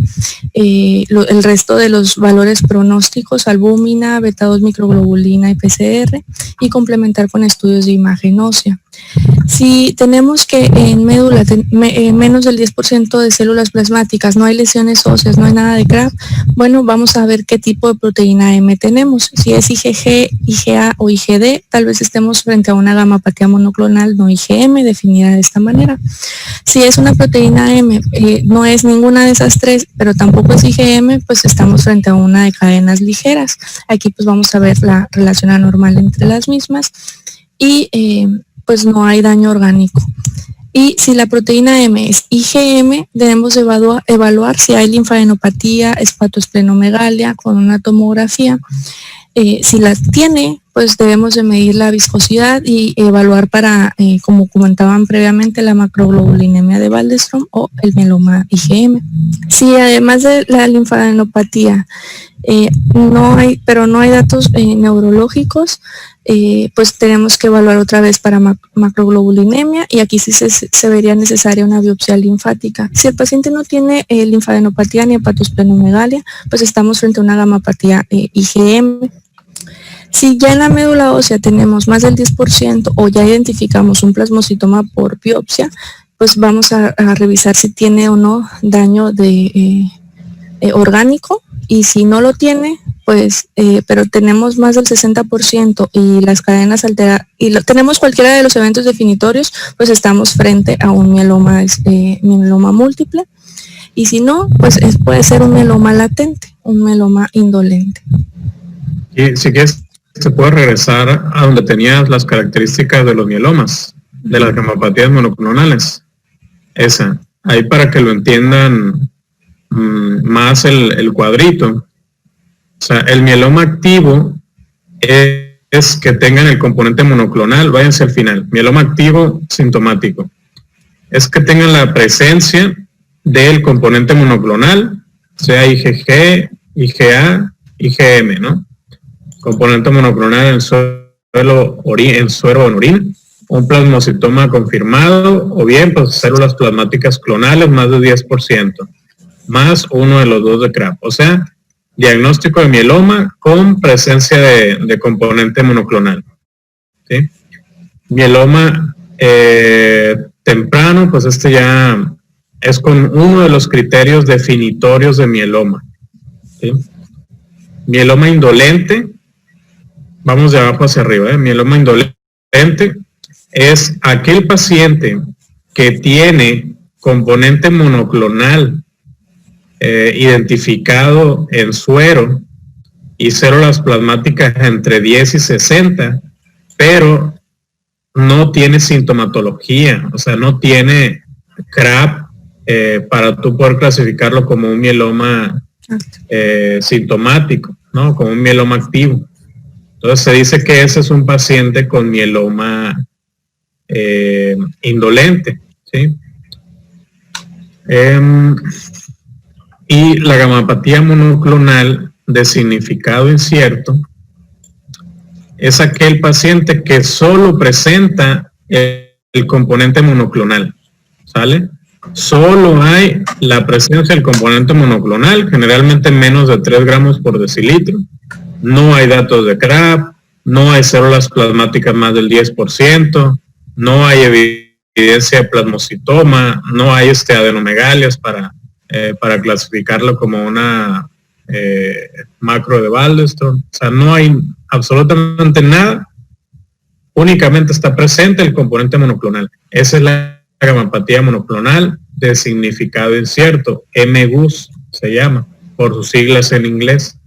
el resto de los valores pronósticos, albúmina, beta 2 microglobulina y PCR, y complementar con estudios de imagen ósea. Si tenemos que en médula menos del 10% de células plasmáticas, no hay lesiones óseas, no hay nada de CRAB, bueno, vamos a ver qué tipo de proteína M tenemos. Si es IgG, IgA o IgD, tal vez estemos frente a una gamapatía monoclonal no IgM, definida de esta manera. Si es una proteína M, no es ninguna de esas tres, pero tampoco es IgM, pues estamos frente a una de cadenas ligeras. Aquí pues vamos a ver la relación anormal entre las mismas y pues no hay daño orgánico. Y si la proteína M es IgM, debemos evaluar si hay linfadenopatía, hepatoesplenomegalia con una tomografía. Si la tiene, pues debemos de medir la viscosidad y evaluar para, como comentaban previamente, la macroglobulinemia de Waldenström o el mieloma IgM. Si además de la linfadenopatía no hay datos neurológicos, pues tenemos que evaluar otra vez para macroglobulinemia y aquí sí se vería necesaria una biopsia linfática. Si el paciente no tiene linfadenopatía ni hepatoesplenomegalia, pues estamos frente a una gamapatía IgM. Si ya en la médula ósea tenemos más del 10% o ya identificamos un plasmocitoma por biopsia, pues vamos a revisar si tiene o no daño orgánico, y si no lo tiene, pues, pero tenemos más del 60% y las cadenas alteradas, y tenemos cualquiera de los eventos definitorios, pues estamos frente a un mieloma múltiple, y si no, pues puede ser un mieloma latente, un mieloma indolente. Y si quieres, se puede regresar a donde tenías las características de los mielomas, de las gamapatías monoclonales. Esa, ahí para que lo entiendan más el cuadrito. O sea, el mieloma activo es que tengan el componente monoclonal, váyanse al final. Mieloma activo sintomático es que tengan la presencia del componente monoclonal, sea IgG, IgA, IgM, ¿no? Componente monoclonal en suero o en orina, un plasmocitoma confirmado, o bien pues células plasmáticas clonales más de 10%, más uno de los dos de CRAB. O sea, diagnóstico de mieloma con presencia de componente monoclonal. ¿Sí? Mieloma temprano, pues este ya es con uno de los criterios definitorios de mieloma. ¿Sí? Mieloma indolente, vamos de abajo hacia arriba, mieloma indolente es aquel paciente que tiene componente monoclonal identificado en suero y células plasmáticas entre 10 y 60, pero no tiene sintomatología, o sea, no tiene CRAB para tú poder clasificarlo como un mieloma sintomático, ¿no? Como un mieloma activo. Entonces se dice que ese es un paciente con mieloma indolente, ¿sí? Y la gamapatía monoclonal de significado incierto es aquel paciente que solo presenta el componente monoclonal, ¿sale? Solo hay la presencia del componente monoclonal, generalmente menos de 3 gramos por decilitro. No hay datos de CRAB, no hay células plasmáticas más del 10%, no hay evidencia de plasmocitoma, no hay adenomegalias para clasificarlo como una macro de Waldenström. O sea, no hay absolutamente nada, únicamente está presente el componente monoclonal. Esa es la gamapatía monoclonal de significado incierto, MGUS se llama, por sus siglas en inglés.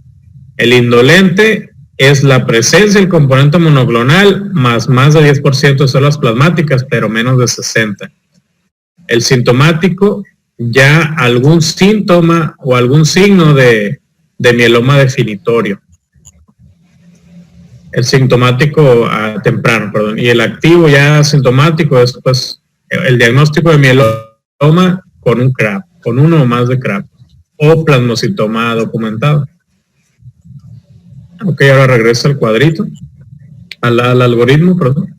El indolente es la presencia del componente monoclonal más de 10% de células plasmáticas, pero menos de 60. El sintomático, ya algún síntoma o algún signo de mieloma definitorio. El sintomático temprano, perdón, y el activo ya sintomático es pues el diagnóstico de mieloma con un CRAB, con uno o más de CRAB, o plasmocitoma documentado. Ok, ahora regreso al cuadrito, al algoritmo, perdón.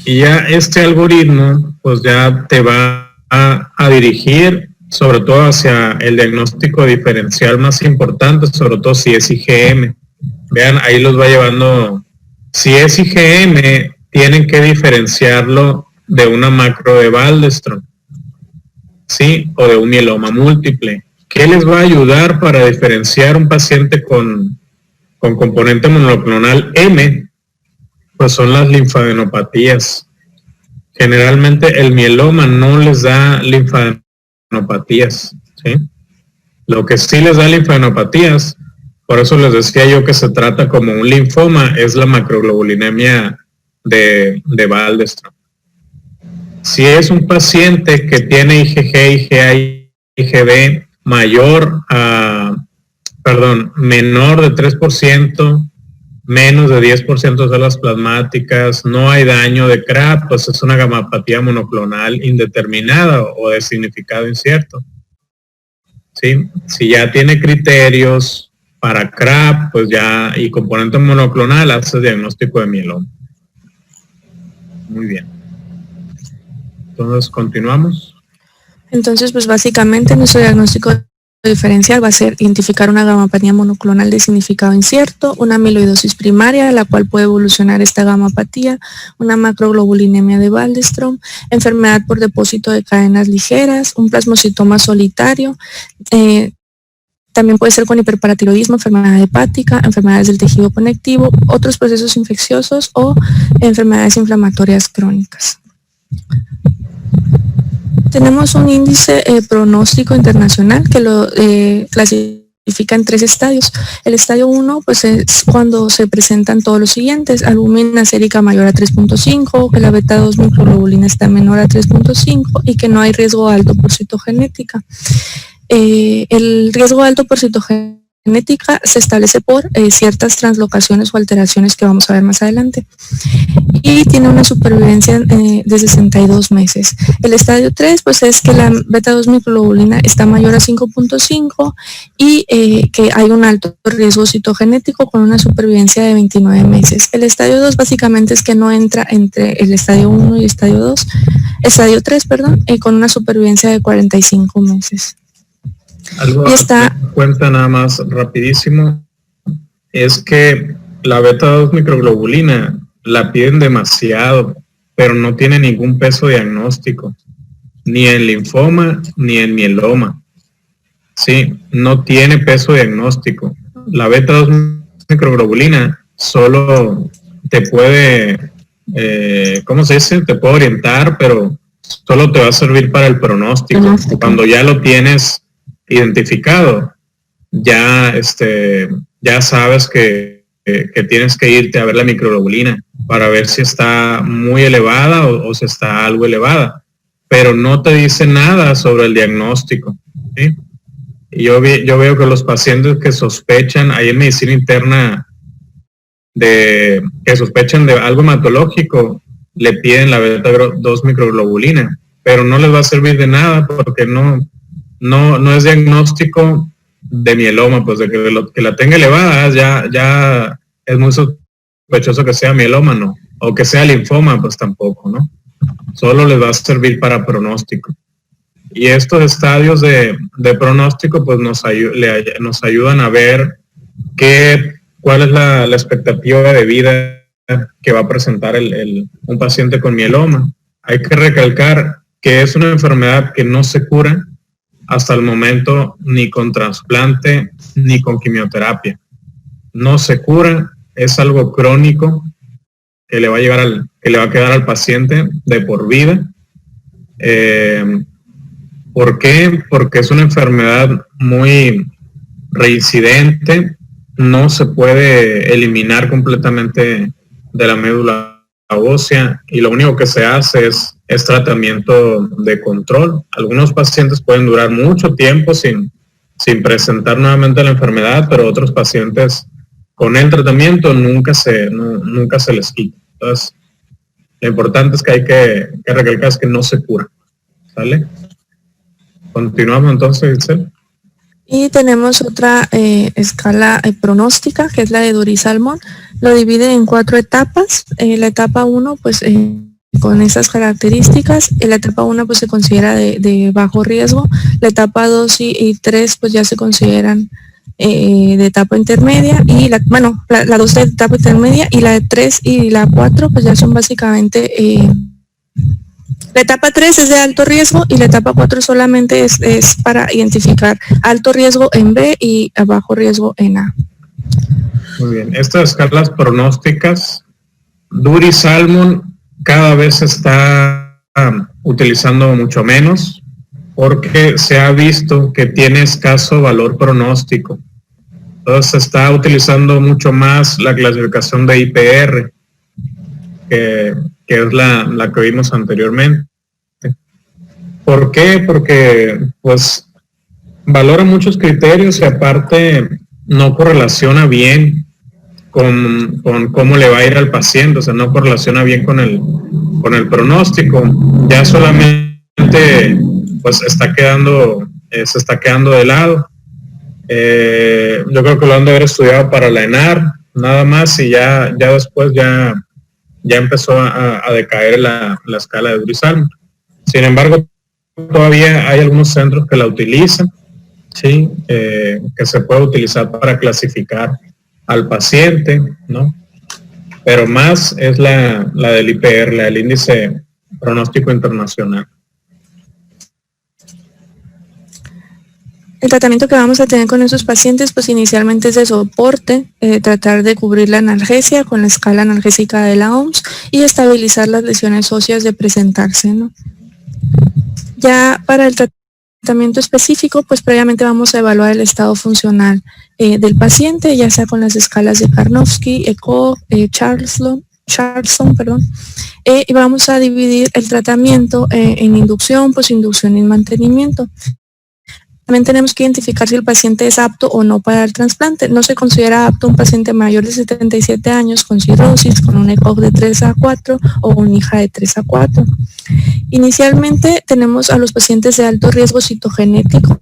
Y ya este algoritmo, pues ya te va a dirigir sobre todo hacia el diagnóstico diferencial más importante, sobre todo si es IgM. Vean, ahí los va llevando. Si es IgM, tienen que diferenciarlo de una macro de Waldenström, ¿sí? O de un mieloma múltiple. ¿Qué les va a ayudar para diferenciar un paciente con componente monoclonal M? Pues son las linfadenopatías. Generalmente el mieloma no les da linfadenopatías, ¿sí? Lo que sí les da linfadenopatías, por eso les decía yo que se trata como un linfoma, es la macroglobulinemia de Waldenström. Si es un paciente que tiene IgG, IgA, IgB menor de 3%, menos de 10% de células plasmáticas, no hay daño de CRAB, pues es una gamapatía monoclonal indeterminada o de significado incierto. ¿Sí? Si ya tiene criterios para CRAB, pues ya, y componente monoclonal, hace diagnóstico de mieloma. Muy bien. Entonces, continuamos. Entonces, pues básicamente nuestro diagnóstico diferencial va a ser identificar una gamapatía monoclonal de significado incierto, una amiloidosis primaria, la cual puede evolucionar esta gamapatía, una macroglobulinemia de Waldenström, enfermedad por depósito de cadenas ligeras, un plasmocitoma solitario, también puede ser con hiperparatiroidismo, enfermedad hepática, enfermedades del tejido conectivo, otros procesos infecciosos o enfermedades inflamatorias crónicas. Tenemos un índice pronóstico internacional que lo clasifica en 3 estadios. El estadio 1 pues es cuando se presentan todos los siguientes: albúmina sérica mayor a 3.5, que la beta 2 microglobulina está menor a 3.5 y que no hay riesgo alto por citogenética. El riesgo alto por citogenética se establece por ciertas translocaciones o alteraciones que vamos a ver más adelante, y tiene una supervivencia de 62 meses. El estadio 3 pues es que la beta 2 microglobulina está mayor a 5.5 y que hay un alto riesgo citogenético con una supervivencia de 29 meses. El estadio 2 básicamente es que no entra entre el estadio 1 y estadio 3, con una supervivencia de 45 meses. Algo está cuenta nada más rapidísimo es que la beta 2 microglobulina la piden demasiado, pero no tiene ningún peso diagnóstico, ni en linfoma ni en mieloma. Sí, no tiene peso diagnóstico. La beta 2 microglobulina solo te puede, te puede orientar, pero solo te va a servir para el pronóstico. Cuando ya lo tienes identificado, ya sabes que tienes que irte a ver la microglobulina para ver si está muy elevada o si está algo elevada, pero no te dice nada sobre el diagnóstico, ¿sí? Y yo veo que los pacientes que sospechan, ahí en medicina interna, que sospechan de algo hematológico, le piden la beta 2 microglobulina, pero no les va a servir de nada porque no es diagnóstico de mieloma, pues de que la tenga elevada ya es muy sospechoso que sea mieloma, ¿no? O que sea linfoma, pues tampoco, ¿no? Solo les va a servir para pronóstico. Y estos estadios de pronóstico pues nos ayudan a ver cuál es la expectativa de vida que va a presentar un paciente con mieloma. Hay que recalcar que es una enfermedad que no se cura hasta el momento ni con trasplante ni con quimioterapia. No se cura, es algo crónico que le va a quedar al paciente de por vida. ¿Por qué? Porque es una enfermedad muy reincidente, no se puede eliminar completamente de la médula ósea y lo único que se hace es tratamiento de control. Algunos pacientes pueden durar mucho tiempo sin presentar nuevamente la enfermedad, pero otros pacientes con el tratamiento nunca se les quita. Entonces, lo importante es que hay que recalcar es que no se cura. ¿Sale? Continuamos entonces, Itzel. Y tenemos otra escala pronóstica, que es la de Doris-Salmon. Lo divide en 4 etapas. La etapa 1, pues con esas características. La etapa 1 pues se considera de bajo riesgo. La etapa 2 y 3 pues ya se consideran de etapa intermedia y la 2 de etapa intermedia y la de 3 y la 4 pues ya son básicamente la etapa 3 es de alto riesgo y la etapa 4 solamente es para identificar alto riesgo en B y bajo riesgo en A. Muy bien, estas escalas pronósticas, Duri-Salmon cada vez se está utilizando mucho menos porque se ha visto que tiene escaso valor pronóstico. Entonces se está utilizando mucho más la clasificación de IPR, que es la que vimos anteriormente. ¿Por qué? Porque pues valora muchos criterios y aparte no correlaciona bien con cómo le va a ir al paciente, o sea, no correlaciona bien con el pronóstico. Ya solamente pues se está quedando de lado. Yo creo que lo han de haber estudiado para la ENAR, nada más, y ya después ya empezó a decaer la escala de Duri-Salmon. Sin embargo, todavía hay algunos centros que la utilizan, ¿sí? Que se puede utilizar para clasificar al paciente, ¿no? Pero más es la del IPR, la del índice pronóstico internacional. El tratamiento que vamos a tener con esos pacientes, pues inicialmente es de soporte, tratar de cubrir la analgesia con la escala analgésica de la OMS y estabilizar las lesiones óseas de presentarse, ¿no? Ya para el tratamiento específico, pues previamente vamos a evaluar el estado funcional del paciente, ya sea con las escalas de Karnofsky, ECOG, Charlson, y vamos a dividir el tratamiento en inducción, posinducción y mantenimiento. También tenemos que identificar si el paciente es apto o no para el trasplante. No se considera apto un paciente mayor de 77 años con cirrosis, con un ECOG de 3 a 4 o un IJA de 3 a 4. Inicialmente tenemos a los pacientes de alto riesgo citogenético.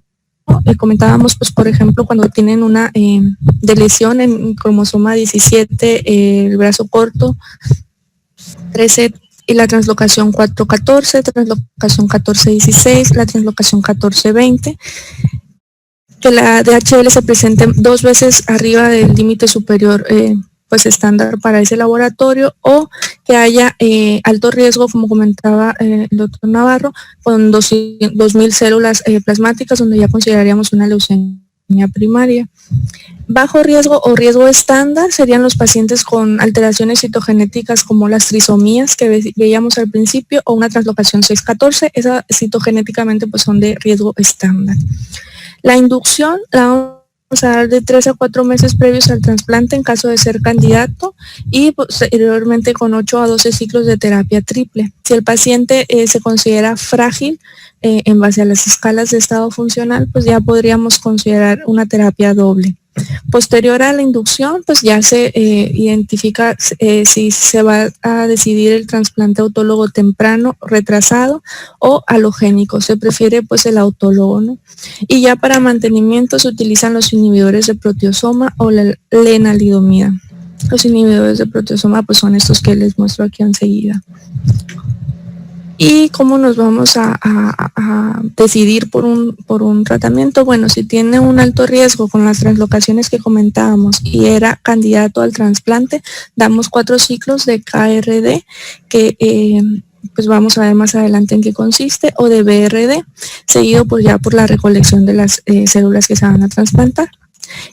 Comentábamos, pues, por ejemplo, cuando tienen una de lesión en cromosoma 17, el brazo corto, 13, y la translocación 4-14, translocación 14-16, la translocación 14-20, que la DHL se presente 2 veces arriba del límite superior pues estándar para ese laboratorio, o que haya alto riesgo, como comentaba el doctor Navarro, con 2.000 células plasmáticas, donde ya consideraríamos una leucemia primaria. Bajo riesgo o riesgo estándar serían los pacientes con alteraciones citogenéticas como las trisomías que veíamos al principio o una translocación 6-14, esas citogenéticamente pues son de riesgo estándar. La inducción la vamos a dar de 3 a 4 meses previos al trasplante en caso de ser candidato y posteriormente con 8 a 12 ciclos de terapia triple. Si el paciente se considera frágil en base a las escalas de estado funcional, pues ya podríamos considerar una terapia doble. Posterior a la inducción, pues ya se identifica si se va a decidir el trasplante autólogo temprano, retrasado o halogénico. Se prefiere pues el autólogo, ¿no? Y ya para mantenimiento se utilizan los inhibidores de proteosoma o la lenalidomida. Los inhibidores de proteosoma pues son estos que les muestro aquí enseguida. ¿Y cómo nos vamos a decidir por un tratamiento? Bueno, si tiene un alto riesgo con las translocaciones que comentábamos y era candidato al trasplante, damos 4 ciclos de KRD, que pues vamos a ver más adelante en qué consiste, o de BRD, seguido por la recolección de las células que se van a trasplantar.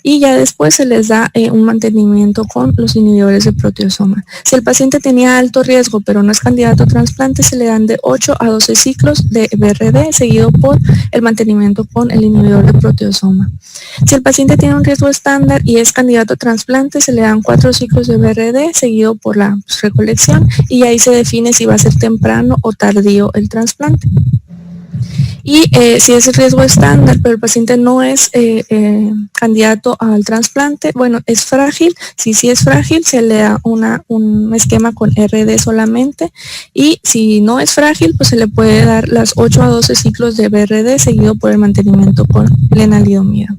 Y ya después se les da un mantenimiento con los inhibidores de proteosoma. Si el paciente tenía alto riesgo pero no es candidato a trasplante, se le dan de 8 a 12 ciclos de BRD seguido por el mantenimiento con el inhibidor de proteosoma. Si el paciente tiene un riesgo estándar y es candidato a trasplante, se le dan 4 ciclos de BRD seguido por la recolección y ahí se define si va a ser temprano o tardío el trasplante. Y si es riesgo estándar, pero el paciente no es candidato al trasplante, bueno, es frágil. Si sí es frágil, se le da un esquema con RD solamente. Y si no es frágil, pues se le puede dar las 8 a 12 ciclos de BRD seguido por el mantenimiento con lenalidomida.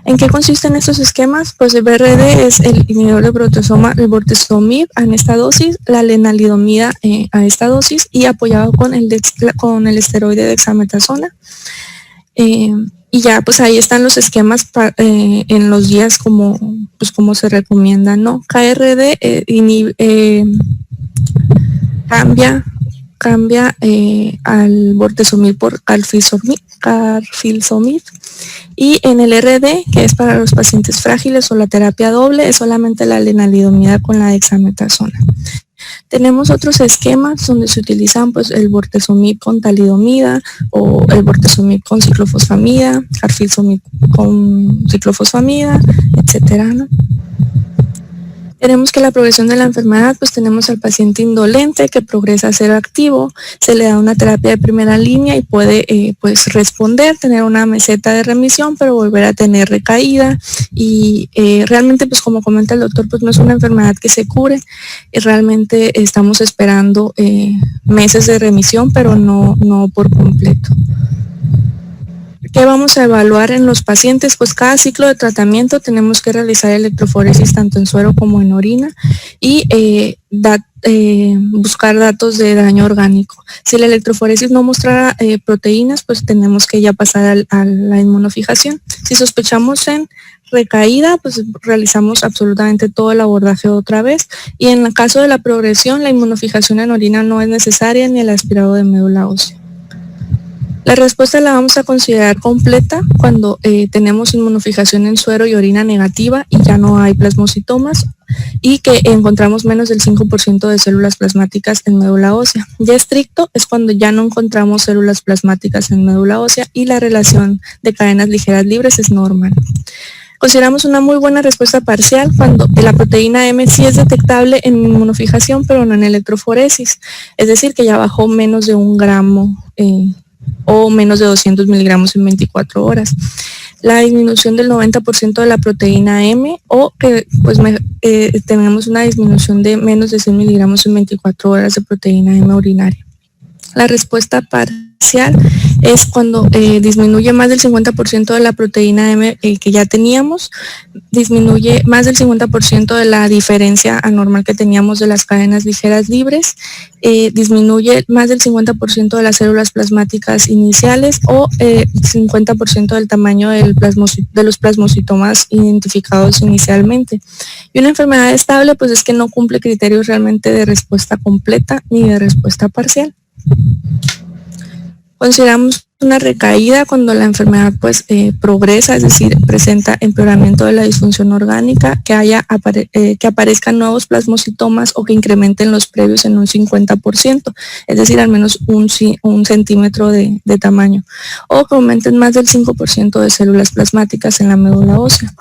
¿En qué consisten estos esquemas? Pues el BRD es el inhibidor de proteosoma, el bortezomib en esta dosis, la lenalidomida a esta dosis y apoyado con el esteroide dexametasona. Y ya, pues ahí están los esquemas en los días como se recomienda, ¿no? KRD cambia al bortezomib por carfilzomib, y en el RD, que es para los pacientes frágiles o la terapia doble, es solamente la lenalidomida con la dexametasona. Tenemos otros esquemas donde se utilizan pues el bortezomib con talidomida o el bortezomib con ciclofosfamida, carfilzomib con ciclofosfamida, etcétera, ¿no? Tenemos que la progresión de la enfermedad, pues tenemos al paciente indolente que progresa a ser activo, se le da una terapia de primera línea y puede pues responder, tener una meseta de remisión, pero volver a tener recaída y realmente pues como comenta el doctor, pues no es una enfermedad que se cure, realmente estamos esperando meses de remisión, pero no por completo. ¿Qué vamos a evaluar en los pacientes? Pues cada ciclo de tratamiento tenemos que realizar electroforesis tanto en suero como en orina y buscar datos de daño orgánico. Si la electroforesis no mostrara proteínas, pues tenemos que ya pasar a la inmunofijación. Si sospechamos en recaída, pues realizamos absolutamente todo el abordaje otra vez y en el caso de la progresión, la inmunofijación en orina no es necesaria ni el aspirado de médula ósea. La respuesta la vamos a considerar completa cuando tenemos inmunofijación en suero y orina negativa y ya no hay plasmocitomas y que encontramos menos del 5% de células plasmáticas en médula ósea. Ya estricto es cuando ya no encontramos células plasmáticas en médula ósea y la relación de cadenas ligeras libres es normal. Consideramos una muy buena respuesta parcial cuando la proteína M sí es detectable en inmunofijación pero no en electroforesis, es decir que ya bajó menos de 1 gramo o menos de 200 miligramos en 24 horas. La disminución del 90% de la proteína M o que pues tenemos una disminución de menos de 100 miligramos en 24 horas de proteína M urinaria. La respuesta parcial es cuando disminuye más del 50% de la proteína M que ya teníamos, disminuye más del 50% de la diferencia anormal que teníamos de las cadenas ligeras libres, disminuye más del 50% de las células plasmáticas iniciales o 50% del tamaño de los plasmocitomas identificados inicialmente. Y una enfermedad estable pues es que no cumple criterios realmente de respuesta completa ni de respuesta parcial. Consideramos una recaída cuando la enfermedad pues progresa, es decir, presenta empeoramiento de la disfunción orgánica, que aparezcan nuevos plasmocitomas o que incrementen los previos en un 50%, es decir, al menos un centímetro de tamaño, o que aumenten más del 5% de células plasmáticas en la médula ósea.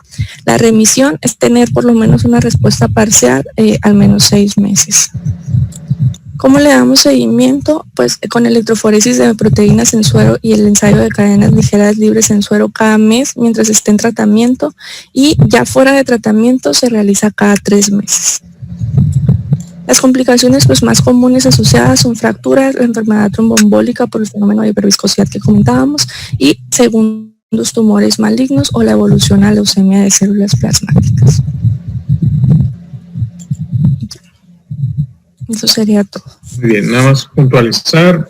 La remisión es tener por lo menos una respuesta parcial al menos 6 meses. ¿Cómo le damos seguimiento? Pues con electroforesis de proteínas en suero y el ensayo de cadenas ligeras libres en suero cada mes mientras esté en tratamiento y ya fuera de tratamiento se realiza cada 3 meses. Las complicaciones pues más comunes asociadas son fracturas, la enfermedad tromboembólica por el fenómeno de hiperviscosidad que comentábamos y segundos tumores malignos o la evolución a leucemia de células plasmáticas. Eso sería todo. Muy bien, nada más puntualizar.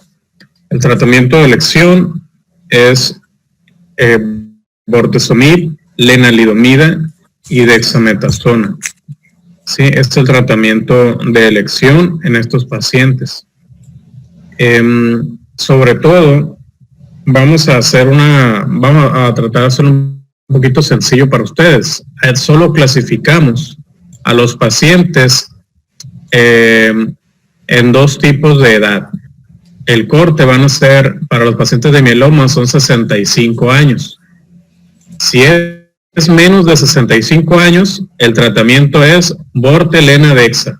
El tratamiento de elección es bortezomib, lenalidomida y dexametasona. Sí, este es el tratamiento de elección en estos pacientes. Sobre todo, vamos a tratar de hacer un poquito sencillo para ustedes. Solo clasificamos a los pacientes en 2 tipos de edad. El corte van a ser, para los pacientes de mieloma, son 65 años. Si es menos de 65 años, el tratamiento es borte-lena-dexa.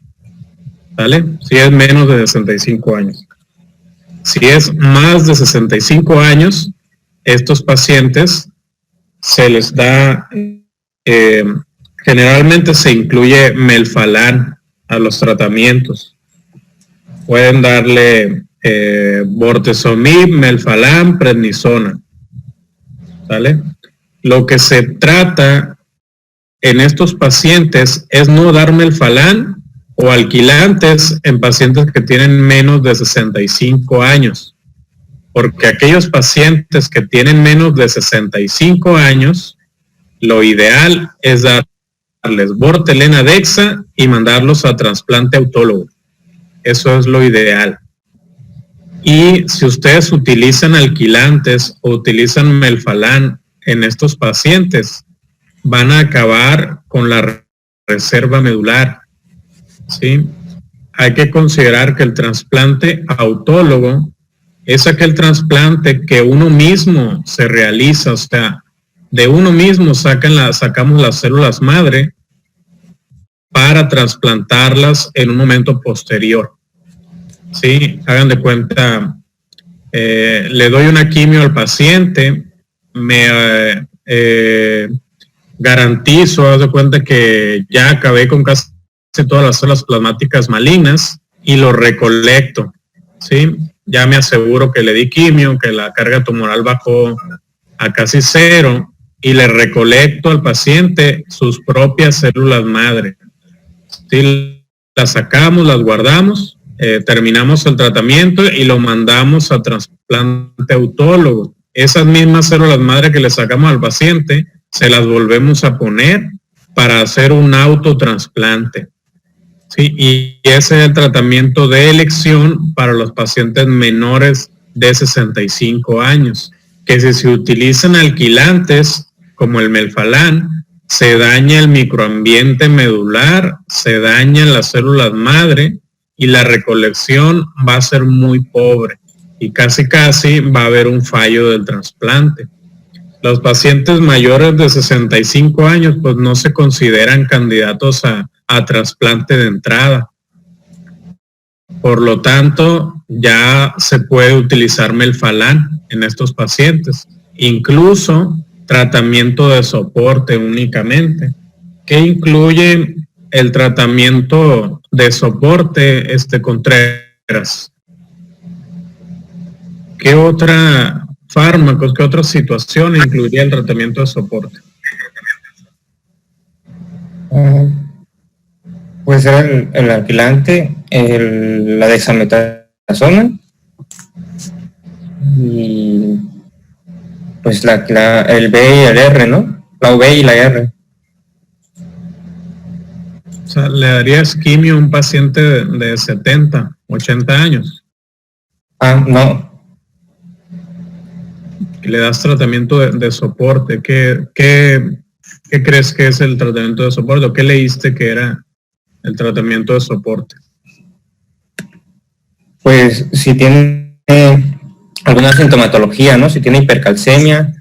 ¿Vale? Si es menos de 65 años. Si es más de 65 años, estos pacientes se les da, generalmente se incluye melfalán a los tratamientos. Pueden darle bortezomib, melfalán, prednisona. ¿Vale? Lo que se trata en estos pacientes es no dar melfalán o alquilantes en pacientes que tienen menos de 65 años. porque aquellos pacientes que tienen menos de 65 años, lo ideal es darles Vortelena Dexa y mandarlos a trasplante autólogo. Eso es lo ideal. Y si ustedes utilizan alquilantes o utilizan Melphalan en estos pacientes, van a acabar con la reserva medular, ¿sí? Hay que considerar que el trasplante autólogo es aquel trasplante que uno mismo se realiza, o sea, de uno mismo sacamos las células madre para trasplantarlas en un momento posterior. Sí, hagan de cuenta, le doy una quimio al paciente, me garantizo, haz de cuenta que ya acabé con casi todas las células plasmáticas malignas y lo recolecto, ¿sí? Ya me aseguro que le di quimio, que la carga tumoral bajó a casi cero y le recolecto al paciente sus propias células madre. ¿Sí? Las sacamos, las guardamos, terminamos el tratamiento y lo mandamos a trasplante autólogo. Esas mismas células madre que le sacamos al paciente, se las volvemos a poner para hacer un autotrasplante. Sí, y ese es el tratamiento de elección para los pacientes menores de 65 años, que si se utilizan alquilantes como el Melphalan, se daña el microambiente medular, se dañan las células madre y la recolección va a ser muy pobre y casi va a haber un fallo del trasplante. Los pacientes mayores de 65 años pues no se consideran candidatos a trasplante de entrada. Por lo tanto, ya se puede utilizar Melphalan en estos pacientes. Incluso tratamiento de soporte únicamente, que incluye el tratamiento de soporte, Contreras. ¿Qué otra fármacos, qué otra situación incluiría el tratamiento de soporte? Puede ser el alquilante, la dexametasona y pues el B y el R, ¿no? La V y la R. O sea, ¿le darías quimio a un paciente de 70, 80 años? No. Y le das tratamiento de soporte. ¿Qué crees que es el tratamiento de soporte? ¿O qué leíste que era el tratamiento de soporte? Pues si tiene alguna sintomatología, ¿no? Si tiene hipercalcemia,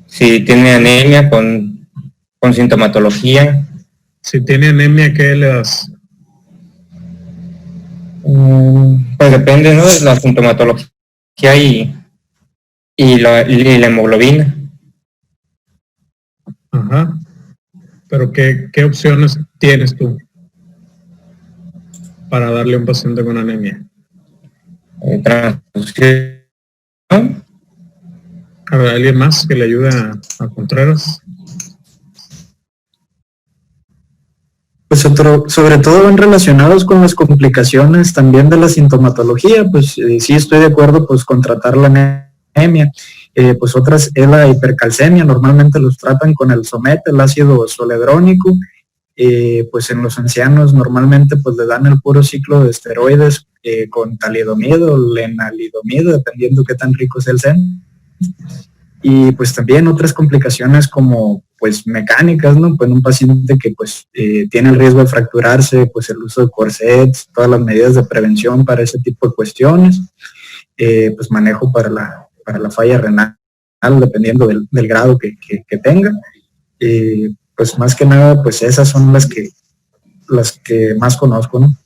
si tiene anemia con sintomatología. Si tiene anemia, ¿qué le das? Pues depende, ¿no? De la sintomatología y la hemoglobina. Ajá. Pero ¿qué opciones tienes tú para darle a un paciente con anemia? Transfusión. A ver, ¿alguien más que le ayude a Contreras? Pues sobre todo van relacionados con las complicaciones también de la sintomatología, pues sí estoy de acuerdo pues con tratar la anemia. Pues otras es la hipercalcemia, normalmente los tratan con el SOMET, el ácido zoledrónico. Pues en los ancianos normalmente pues le dan el puro ciclo de esteroides con talidomida o lenalidomida, dependiendo qué tan rico es el SEN. Y pues también otras complicaciones como pues mecánicas, ¿no? Pues en un paciente que pues tiene el riesgo de fracturarse, pues el uso de corsets, todas las medidas de prevención para ese tipo de cuestiones, pues manejo para la falla renal, dependiendo del grado que tenga. Pues más que nada, pues esas son las que más conozco, ¿no?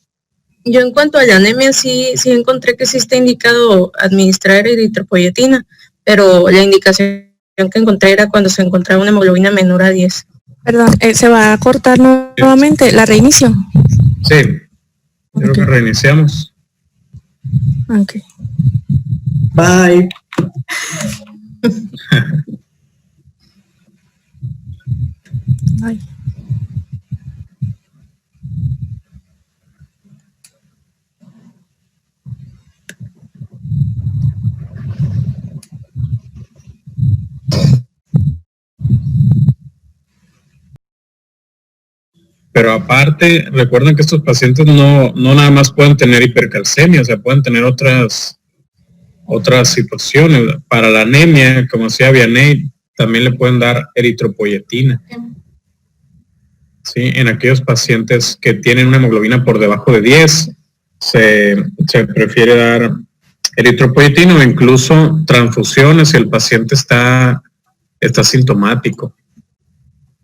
Yo en cuanto a la anemia sí encontré que sí está indicado administrar eritropoyetina, pero la indicación que encontré era cuando se encontraba una hemoglobina menor a 10. Perdón, ¿se va a cortar nuevamente? ¿La reinicio? Sí, creo que reiniciamos. Ok. Bye. Ay. pero aparte, recuerden que estos pacientes no nada más pueden tener hipercalcemia, o sea, pueden tener otras situaciones. Para la anemia, como decía Vianney, también le pueden dar eritropoyetina. ¿Sí? En aquellos pacientes que tienen una hemoglobina por debajo de 10, se prefiere dar eritropoyetina o incluso transfusiones si el paciente está sintomático.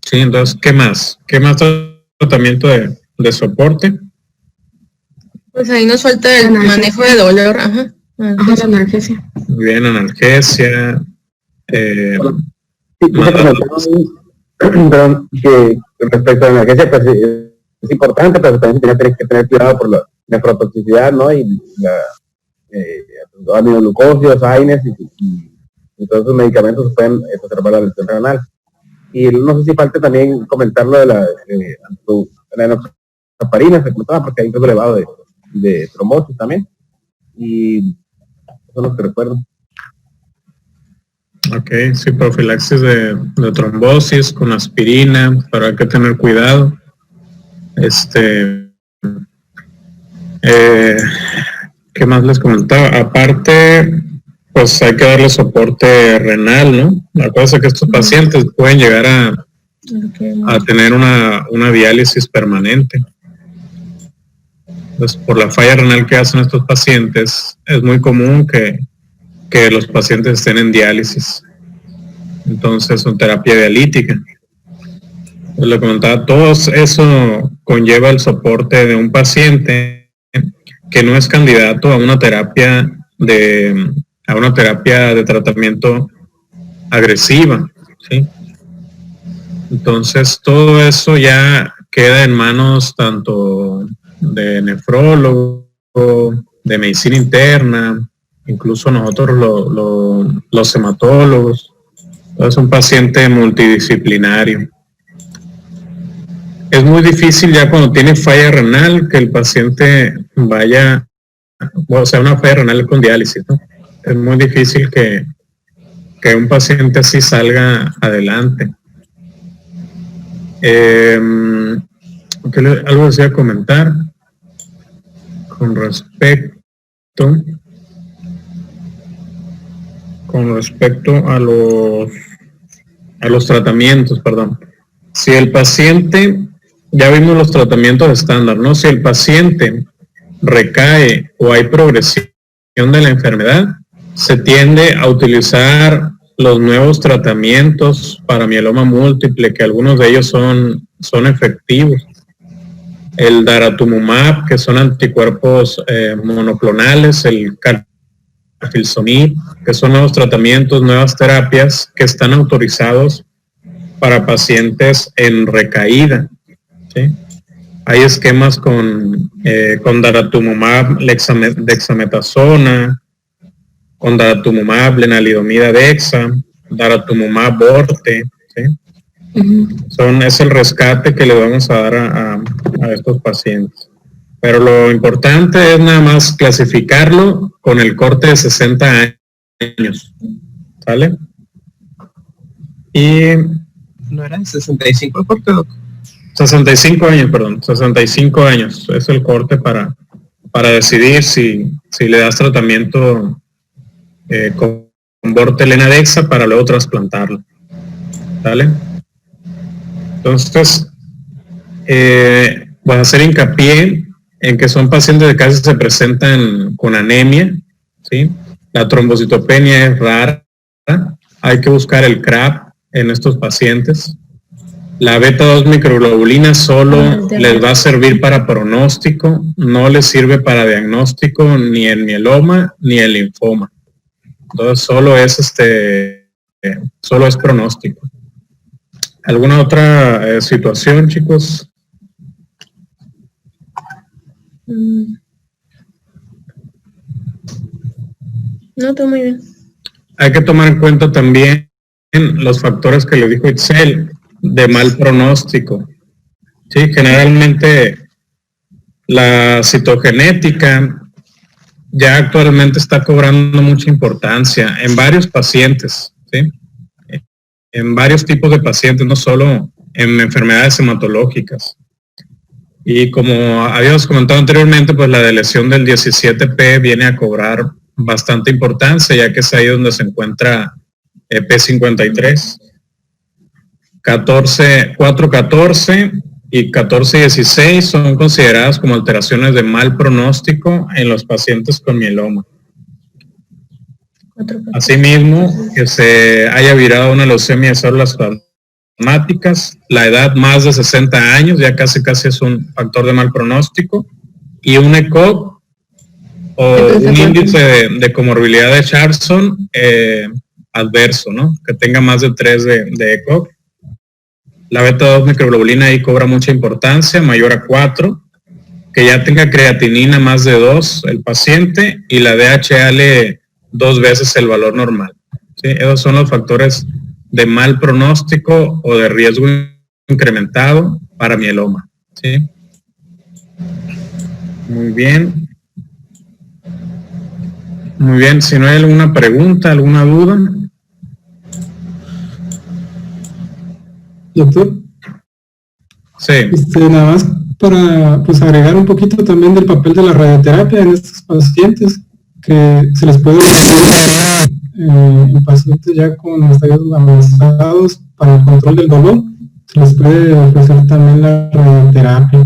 Sí, entonces, ¿qué más? ¿Qué más tratamiento de soporte? Pues ahí nos falta el manejo de dolor. Ajá, la analgesia. Muy bien, analgesia. Perdón, que respecto a la emergencia, pues es importante, pero también tienes que tener cuidado por la nefrotoxicidad, ¿no? Y aminoglucósidos, AINES y todos esos medicamentos pueden exacerbar la lesión renal. Y no sé si falta también comentar lo de la enoxaparina, se comentaba, porque hay un riesgo elevado de trombosis también. Y eso es lo que recuerdo. Ok, sí, profilaxis de trombosis con aspirina, pero hay que tener cuidado. ¿Qué más les comentaba? Aparte, pues hay que darle soporte renal, ¿no? Acuérdense que estos pacientes pueden llegar a tener una diálisis permanente. Entonces, por la falla renal que hacen estos pacientes, es muy común que los pacientes estén en diálisis. Entonces, son terapia dialítica. Pues le comentaba, todo eso conlleva el soporte de un paciente que no es candidato a una terapia de tratamiento agresiva, ¿sí? Entonces, todo eso ya queda en manos tanto de nefrólogo, de medicina interna, incluso nosotros los hematólogos. Es un paciente multidisciplinario. Es muy difícil ya cuando tiene falla renal que el paciente vaya, o sea, una falla renal con diálisis, ¿no? Es muy difícil que un paciente así salga adelante. Algo decía comentar con respecto a los tratamientos, perdón. Si el paciente, ya vimos los tratamientos estándar, ¿no? Si el paciente recae o hay progresión de la enfermedad, se tiende a utilizar los nuevos tratamientos para mieloma múltiple, que algunos de ellos son efectivos. El daratumumab, que son anticuerpos monoclonales, el carfilzomib, que son nuevos tratamientos, nuevas terapias que están autorizados para pacientes en recaída, ¿sí? Hay esquemas con daratumumab, dexametasona, con daratumumab, lenalidomida dexa, daratumumab borte, ¿sí? Es el rescate que le vamos a dar a estos pacientes. Pero lo importante es nada más clasificarlo con el corte de 60 años, ¿sale? Y ¿no eran 65 el corte, doctor? 65 años, perdón, 65 años es el corte para decidir si le das tratamiento con bortelena dexa para luego trasplantarlo, ¿vale? Entonces, voy a hacer hincapié en que son pacientes que casi se presentan con anemia, ¿sí? La trombocitopenia es rara, hay que buscar el CRAB en estos pacientes. La beta-2 microglobulina solo les va a servir para pronóstico, no les sirve para diagnóstico ni el mieloma ni el linfoma. Entonces solo es pronóstico. ¿Alguna otra situación, chicos? No, todo muy bien. Hay que tomar en cuenta también los factores que le dijo Itzel de mal pronóstico. Sí, generalmente la citogenética ya actualmente está cobrando mucha importancia en varios pacientes, ¿sí? En varios tipos de pacientes, no solo en enfermedades hematológicas. Y como habíamos comentado anteriormente, pues la deleción del 17P viene a cobrar bastante importancia, ya que es ahí donde se encuentra P53. 414 y 1416 son consideradas como alteraciones de mal pronóstico en los pacientes con mieloma. Asimismo, que se haya virado una leucemia de células plasmáticas, la edad más de 60 años, ya casi es un factor de mal pronóstico, y un ECOG o un índice de comorbilidad de Charlson adverso, ¿no? Que tenga más de 3 de ECOG. La beta-2 microglobulina ahí cobra mucha importancia, mayor a 4, que ya tenga creatinina más de 2 el paciente y la DHL 2 veces el valor normal. ¿Sí? Esos son los factores de mal pronóstico o de riesgo incrementado para mieloma. ¿Sí? Muy bien. Muy bien, si no hay alguna pregunta, alguna duda. Doctor. Sí. Nada más para pues agregar un poquito también del papel de la radioterapia en estos pacientes, que se les puede ofrecer en pacientes ya con estadios avanzados para el control del dolor, se les puede ofrecer también la radioterapia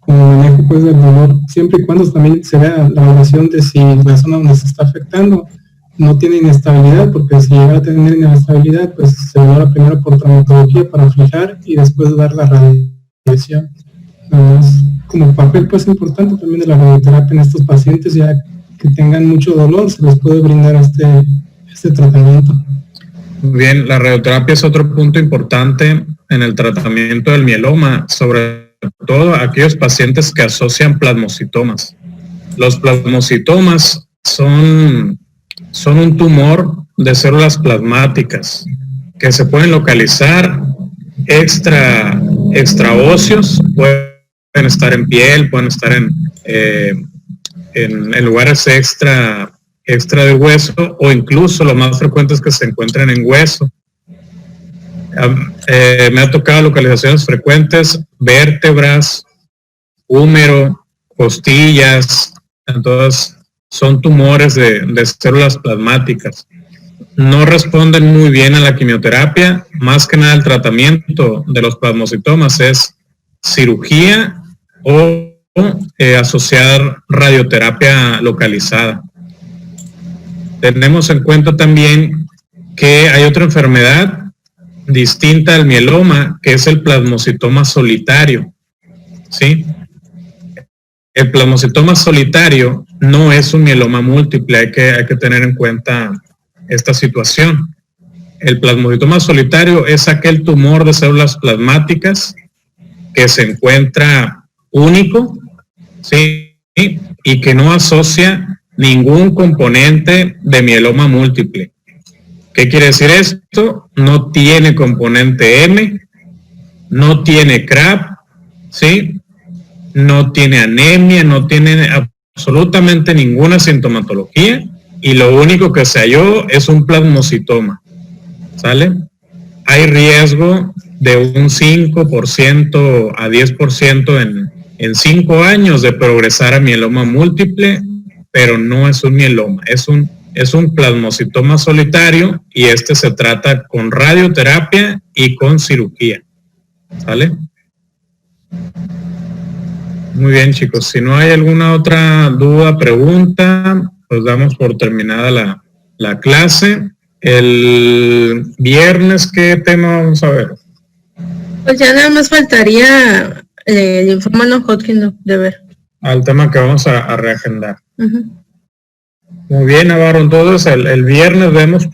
como manejo pues del dolor, siempre y cuando también se vea la evaluación de si la zona donde se está afectando no tiene inestabilidad, porque si llega a tener inestabilidad, pues se valora primero por traumatología para fijar y después dar la radiación. Entonces, como papel pues importante también de la radioterapia en estos pacientes, ya que tengan mucho dolor, se les puede brindar este tratamiento. Muy bien, la radioterapia es otro punto importante en el tratamiento del mieloma, sobre todo aquellos pacientes que asocian plasmocitomas. Los plasmocitomas son un tumor de células plasmáticas que se pueden localizar extraóseos, pueden estar en piel, pueden estar en lugares extra de hueso, o incluso lo más frecuente es que se encuentren en hueso. Me ha tocado localizaciones frecuentes, vértebras, húmero, costillas, entonces son tumores de células plasmáticas. No responden muy bien a la quimioterapia, más que nada el tratamiento de los plasmocitomas es cirugía o asociar radioterapia localizada. Tenemos en cuenta también que hay otra enfermedad distinta al mieloma, que es el plasmocitoma solitario, ¿sí? El plasmocitoma solitario no es un mieloma múltiple, hay que tener en cuenta esta situación. El plasmocitoma solitario es aquel tumor de células plasmáticas que se encuentra único, ¿sí? Y que no asocia ningún componente de mieloma múltiple. ¿Qué quiere decir esto? No tiene componente M, no tiene CRAB, ¿sí? No tiene anemia, no tiene absolutamente ninguna sintomatología y lo único que se halló es un plasmocitoma, ¿sale? Hay riesgo de un 5% a 10% en 5 años de progresar a mieloma múltiple, pero no es un mieloma, es un plasmocitoma solitario y este se trata con radioterapia y con cirugía, ¿sale? Muy bien, chicos. Si no hay alguna otra duda, pregunta, pues damos por terminada la clase. El viernes, ¿qué tema vamos a ver? Pues ya nada más faltaría el informe no-Hodgkin de ver. Al tema que vamos a reagendar. Muy bien, Navarro. entonces el viernes vemos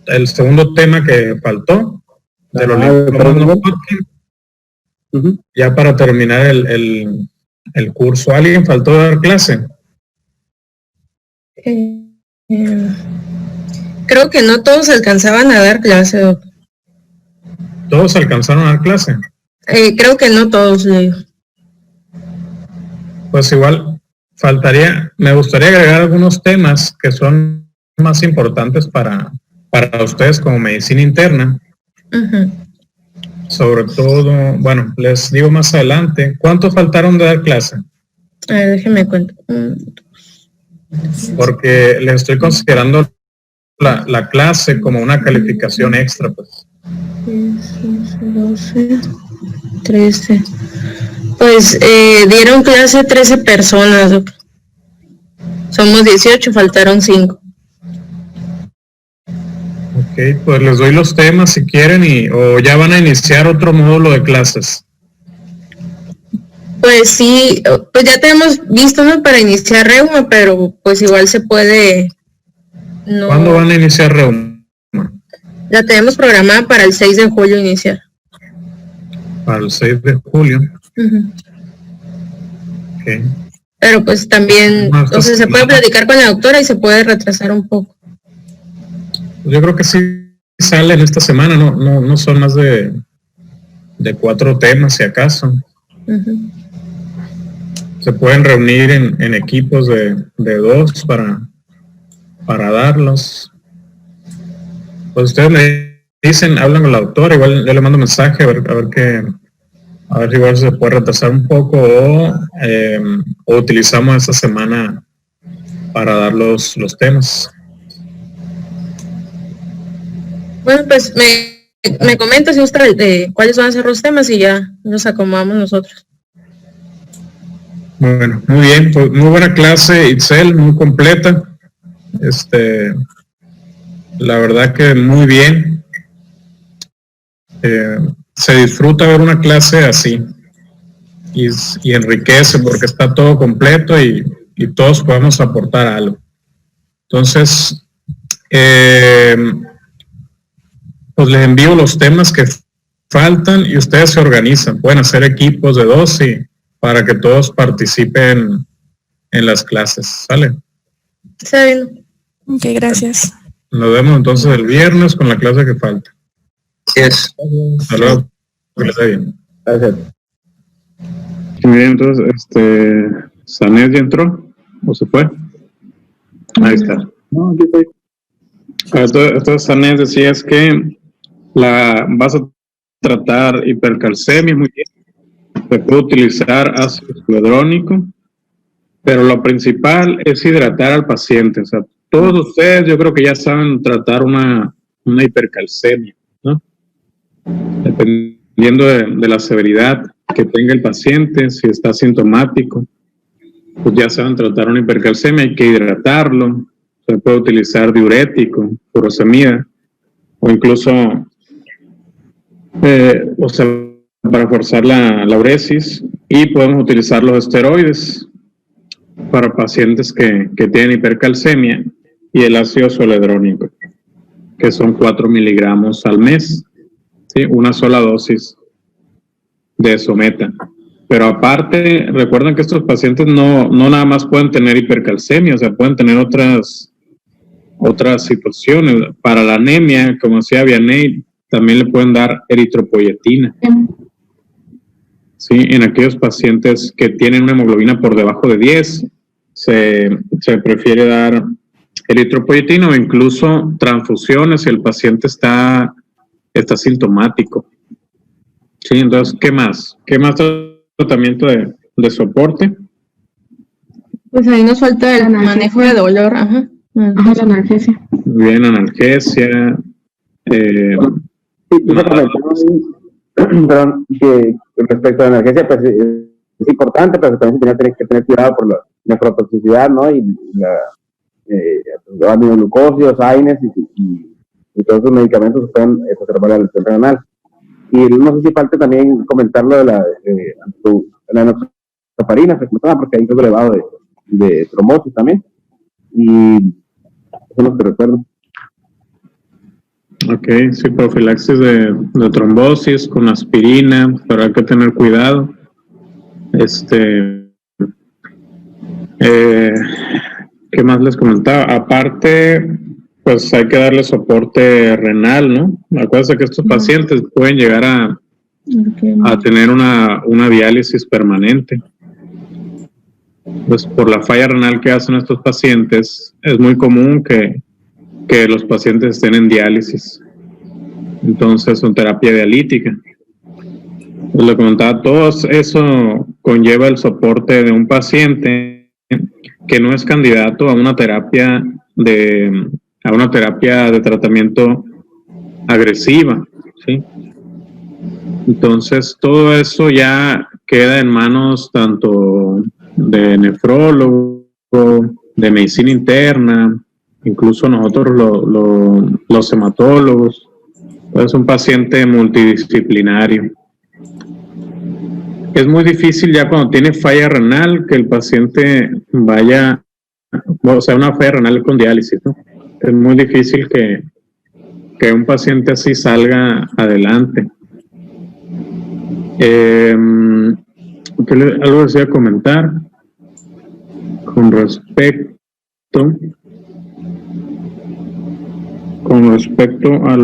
el segundo tema que faltó de los linfomas no-Hodgkin. Ya para terminar el curso. ¿Alguien faltó dar clase? Creo que no todos alcanzaban a dar clase, Doc. ¿Todos alcanzaron a dar clase? Creo que no todos, le digo. Pues igual me gustaría agregar algunos temas que son más importantes para ustedes como medicina interna. sobre todo, bueno, les digo más adelante, ¿cuántos faltaron de dar clase? A ver, déjenme cuento. Porque les estoy considerando la clase como una calificación extra, pues. 12, 13. Pues dieron clase 13 personas. Somos 18, faltaron 5. Ok, pues les doy los temas si quieren o ya van a iniciar otro módulo de clases. Pues sí, pues ya tenemos visto, ¿no? Para iniciar Reuma, pero pues igual se puede. No, ¿Cuándo van a iniciar Reuma? la tenemos programada para el 6 de julio iniciar. Para el 6 de julio. Uh-huh. Okay. Pero pues también, entonces se puede platicar con la doctora y se puede retrasar un poco. Yo creo que sí salen esta semana, no son más de 4 temas si acaso. Uh-huh. Se pueden reunir en equipos de 2 para darlos. Pues ustedes me dicen, hablan con la doctora, igual yo le mando mensaje a ver si igual se puede retrasar un poco o utilizamos esta semana para dar los temas. Bueno, pues me comenta si gusta cuáles van a ser los temas y ya nos acomodamos nosotros. Bueno, muy bien, pues muy buena clase, Itzel, muy completa. La verdad que muy bien. Se disfruta ver una clase así y enriquece porque está todo completo y todos podemos aportar algo. Entonces, pues les envío los temas que faltan y ustedes se organizan. Pueden hacer equipos de 2 para que todos participen en las clases. ¿Sale? Está bien. Ok, gracias. Nos vemos entonces el viernes con la clase que falta. Yes. Hasta luego. Que les vaya bien. Gracias. Muy bien, entonces, ¿Sanet ya entró? ¿O se fue? Ahí está. No, aquí estoy. Entonces, Sanet, decías que vas a tratar hipercalcemia, muy bien. Se puede utilizar ácido hialurónico, pero lo principal es hidratar al paciente. O sea, todos ustedes yo creo que ya saben tratar una hipercalcemia, ¿no? Dependiendo de la severidad que tenga el paciente, si está sintomático, pues ya saben tratar una hipercalcemia, hay que hidratarlo, se puede utilizar diurético, furosemida, o incluso, para forzar la uresis, y podemos utilizar los esteroides para pacientes que tienen hipercalcemia y el ácido zoledrónico, que son 4 miligramos al mes, ¿sí? Una sola dosis de Someta. Pero aparte, recuerden que estos pacientes no nada más pueden tener hipercalcemia, o sea, pueden tener otras situaciones. Para la anemia, como decía Vianney, también le pueden dar eritropoyetina. Sí, en aquellos pacientes que tienen una hemoglobina por debajo de 10, se prefiere dar eritropoyetina o incluso transfusiones si el paciente está sintomático. Sí, entonces, ¿qué más? ¿Qué más tratamiento de soporte? Pues ahí nos falta el manejo de dolor. Ajá, la analgesia. Bien, analgesia. Perdón, que respecto a la analgesia, pues es importante, pero también se tiene que tener cuidado por la nefrotoxicidad, ¿no? Y la aminoglucósidos, AINES y todos esos medicamentos que pueden exacerbar la lesión renal. Y no sé si falta también comentar lo de la enoxaparina, porque hay un riesgo elevado de trombosis también. Y eso es lo que recuerdo. Ok, sí, profilaxis de trombosis con aspirina, pero hay que tener cuidado. ¿Qué más les comentaba? Aparte, pues hay que darle soporte renal, ¿no? Acuérdense que estos pacientes pueden llegar a tener una diálisis permanente. Pues por la falla renal que hacen estos pacientes, es muy común que los pacientes estén en diálisis. Entonces, son terapia dialítica. lo comentaba, todo eso conlleva el soporte de un paciente que no es candidato a una terapia de tratamiento agresiva, ¿sí? Entonces todo eso ya queda en manos tanto de nefrólogo, de medicina interna, incluso nosotros los hematólogos. Es un paciente multidisciplinario. Es muy difícil ya cuando tiene falla renal que el paciente vaya, o sea, una falla renal con diálisis, ¿no? Es muy difícil que un paciente así salga adelante. Algo decía comentar con respecto a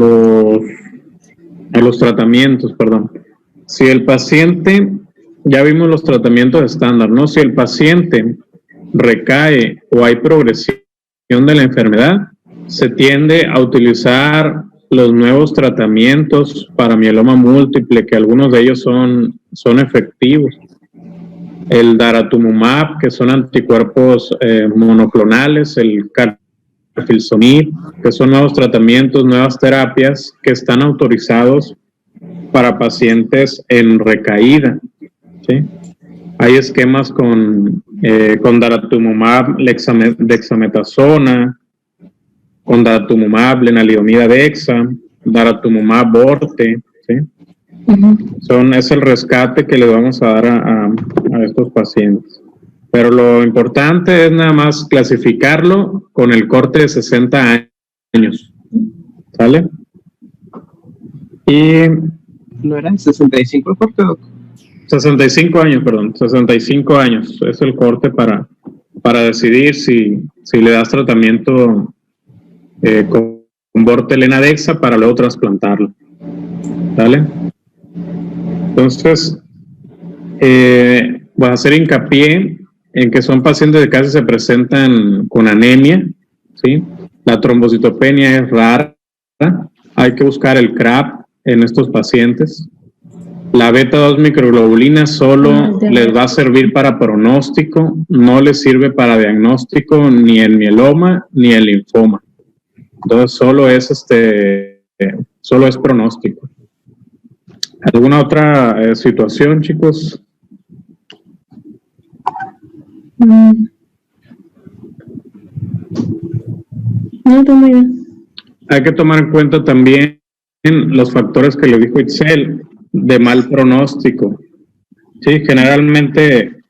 los tratamientos, perdón. Si el paciente, ya vimos los tratamientos estándar, ¿no? Si el paciente recae o hay progresión de la enfermedad, se tiende a utilizar los nuevos tratamientos para mieloma múltiple, que algunos de ellos son efectivos. El daratumumab, que son anticuerpos monoclonales, el carfilzomib, que son nuevos tratamientos, nuevas terapias que están autorizados para pacientes en recaída, ¿sí? Hay esquemas con daratumumab, dexametasona, con daratumumab, lenalidomida dexa, daratumumab borte, ¿sí? Es el rescate que le vamos a dar a estos pacientes. Pero lo importante es nada más clasificarlo con el corte de 60 años. ¿Sale? Y... ¿No eran 65 el corte, doctor? 65 años, perdón. 65 años. Es el corte para decidir si le das tratamiento con bortelena dexa para luego trasplantarlo. ¿Vale? Entonces, voy a hacer hincapié en que son pacientes que casi se presentan con anemia, ¿sí? La trombocitopenia es rara, hay que buscar el CRAP en estos pacientes. La beta-2 microglobulina solo les va a servir para pronóstico, no les sirve para diagnóstico ni en mieloma ni en linfoma. Entonces solo es pronóstico. ¿Alguna otra situación, chicos? No, todo muy bien. Hay que tomar en cuenta también los factores que le dijo Itzel de mal pronóstico. Sí, generalmente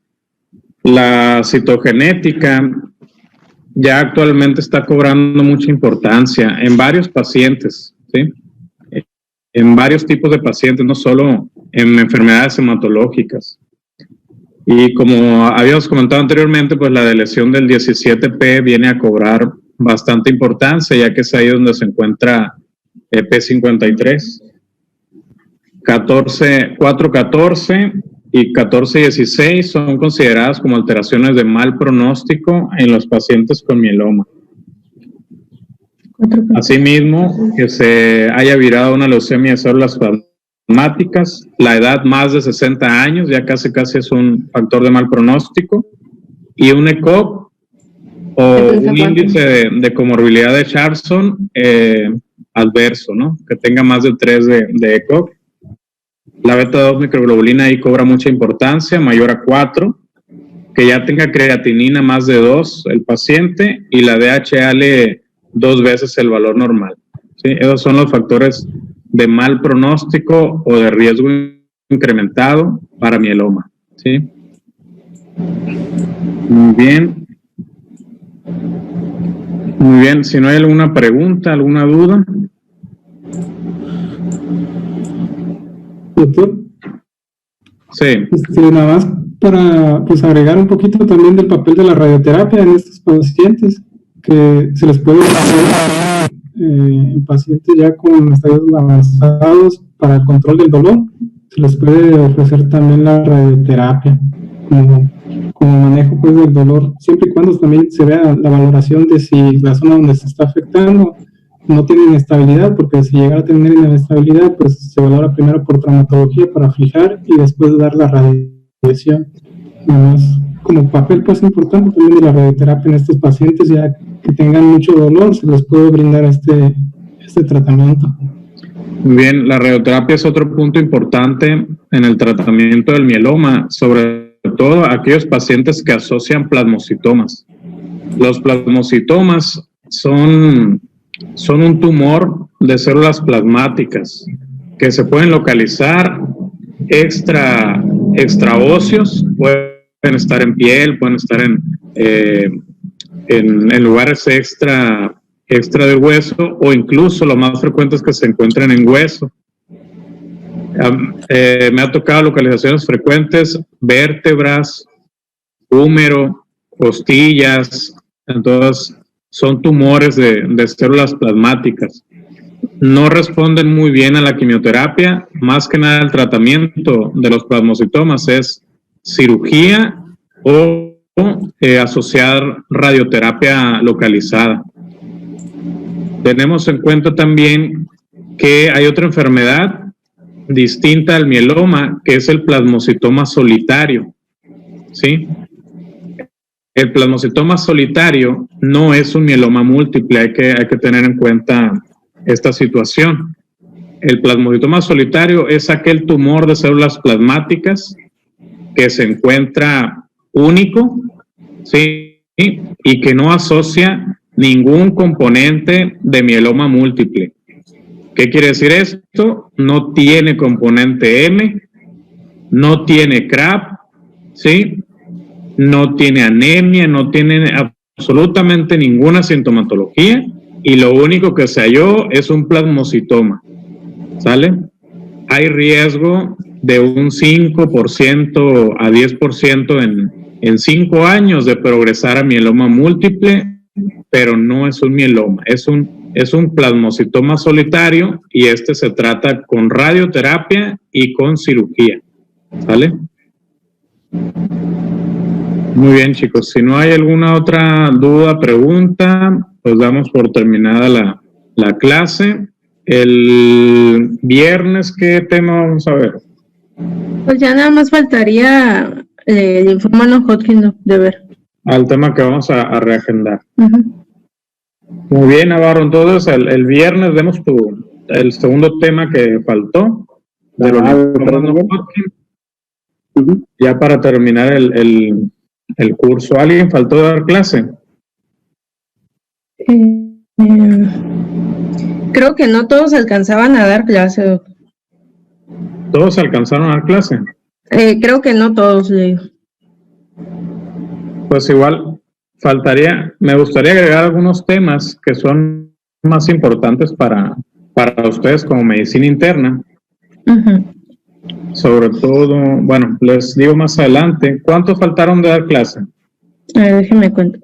la citogenética ya actualmente está cobrando mucha importancia en varios pacientes, ¿sí? En varios tipos de pacientes, no solo en enfermedades hematológicas. Y como habíamos comentado anteriormente, pues la deleción del 17P viene a cobrar bastante importancia, ya que es ahí donde se encuentra P53. 414 y 1416 son consideradas como alteraciones de mal pronóstico en los pacientes con mieloma. Asimismo, que se haya virado una leucemia de células plasmáticas, la edad más de 60 años, ya casi es un factor de mal pronóstico, y un ECOG o un índice de comorbilidad de Charson adverso, ¿no? Que tenga más de 3 de ECOG. La beta-2 microglobulina ahí cobra mucha importancia, mayor a 4, que ya tenga creatinina más de 2 el paciente y la DHL 2 veces el valor normal, ¿sí? Esos son los factores de mal pronóstico o de riesgo incrementado para mieloma, ¿sí? Muy bien. Muy bien, si no hay alguna pregunta, alguna duda. Doctor. Sí. Nada más para agregar un poquito también del papel de la radioterapia en estos pacientes, que se les puede hacer en pacientes ya con estadios avanzados para el control del dolor, se les puede ofrecer también la radioterapia como manejo pues del dolor, siempre y cuando también se vea la valoración de si la zona donde se está afectando no tiene inestabilidad, porque si llega a tener inestabilidad, pues se valora primero por traumatología para fijar y después dar la radiación. Además, como papel pues importante también de la radioterapia en estos pacientes, ya que tengan mucho dolor, se les puede brindar este tratamiento. Muy bien, la radioterapia es otro punto importante en el tratamiento del mieloma, sobre todo aquellos pacientes que asocian plasmocitomas. Los plasmocitomas son un tumor de células plasmáticas que se pueden localizar extraóseos, pueden estar en piel, pueden estar en lugares extra del hueso, o incluso lo más frecuente es que se encuentren en hueso. Me ha tocado localizaciones frecuentes, vértebras, húmero, costillas. Entonces son tumores de células plasmáticas. No responden muy bien a la quimioterapia. Más que nada el tratamiento de los plasmocitomas es cirugía o asociar radioterapia localizada. Tenemos en cuenta también que hay otra enfermedad distinta al mieloma, que es el plasmocitoma solitario, ¿sí? El plasmocitoma solitario no es un mieloma múltiple, hay que tener en cuenta esta situación. El plasmocitoma solitario es aquel tumor de células plasmáticas que se encuentra único, ¿sí? Y que no asocia ningún componente de mieloma múltiple. ¿Qué quiere decir esto? No tiene componente M, no tiene CRAB, ¿sí? No tiene anemia, no tiene absolutamente ninguna sintomatología, y lo único que se halló es un plasmocitoma, ¿sale? Hay riesgo de un 5% a 10% en 5 años de progresar a mieloma múltiple, pero no es un mieloma, es un plasmocitoma solitario, y este se trata con radioterapia y con cirugía, ¿sale? Muy bien, chicos, si no hay alguna otra duda, pregunta, pues damos por terminada la clase. El viernes, ¿qué tema vamos a ver? Pues ya nada más faltaría el informe no-Hodgkin de ver. Al tema que vamos a reagendar. Muy bien, Navarro, entonces el viernes vemos el segundo tema que faltó de los no-Hodgkin, ya para terminar el curso. ¿Alguien faltó dar clase? Creo que no todos alcanzaban a dar clase. ¿Todos alcanzaron a dar clase? Creo que no todos, le digo. Pues igual me gustaría agregar algunos temas que son más importantes para ustedes como medicina interna. Sobre todo, bueno, les digo más adelante. ¿Cuántos faltaron de dar clase? A ver, déjenme cuento.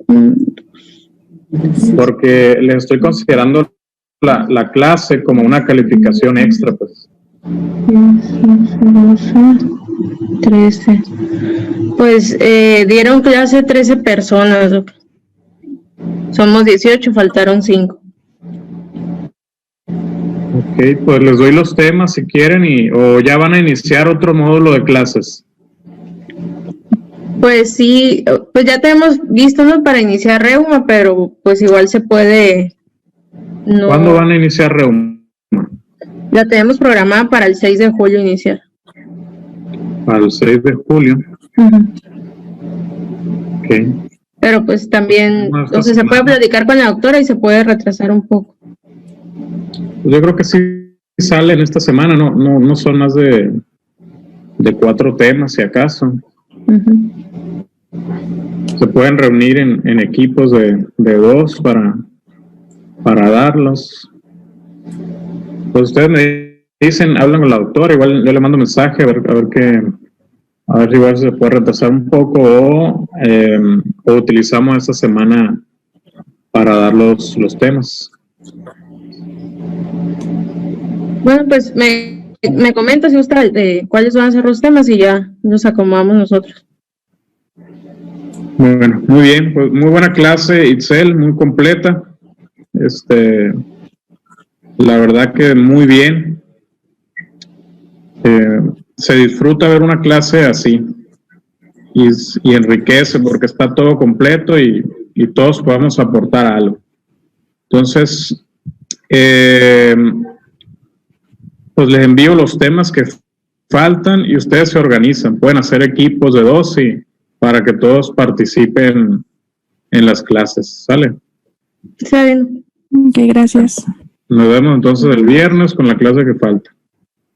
Porque les estoy considerando la clase como una calificación extra, pues. 12, 13. Pues dieron clase 13 personas. Somos 18, faltaron 5. Ok, pues les doy los temas si quieren o ya van a iniciar otro módulo de clases. Pues sí, pues ya tenemos visto, ¿no? Para iniciar reuma, pero pues igual se puede. No. ¿Cuándo van a iniciar reuma? La tenemos programada para el 6 de julio iniciar. Para el 6 de julio. Ok. Pero pues también, entonces se puede platicar con la doctora y se puede retrasar un poco. Yo creo que sí sale en esta semana, no son más de 4 temas, si acaso. Se pueden reunir en equipos de 2 para darlos. Pues ustedes me dicen, hablan con la doctora, igual yo le mando mensaje a ver si igual se puede retrasar un poco o utilizamos esta semana para dar los temas. Bueno, pues me comenta si gusta cuáles van a ser los temas y ya nos acomodamos nosotros. Bueno, muy bien, pues muy buena clase, Itzel, muy completa. La verdad que muy bien. Se disfruta ver una clase así y enriquece porque está todo completo y todos podemos aportar algo. Entonces, pues les envío los temas que faltan y ustedes se organizan. Pueden hacer equipos de 2 para que todos participen en las clases. ¿Sale? Está bien. Ok, gracias. Nos vemos entonces el viernes con la clase que falta.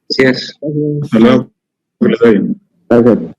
Así es. Hasta luego. Que les vaya bien. Gracias.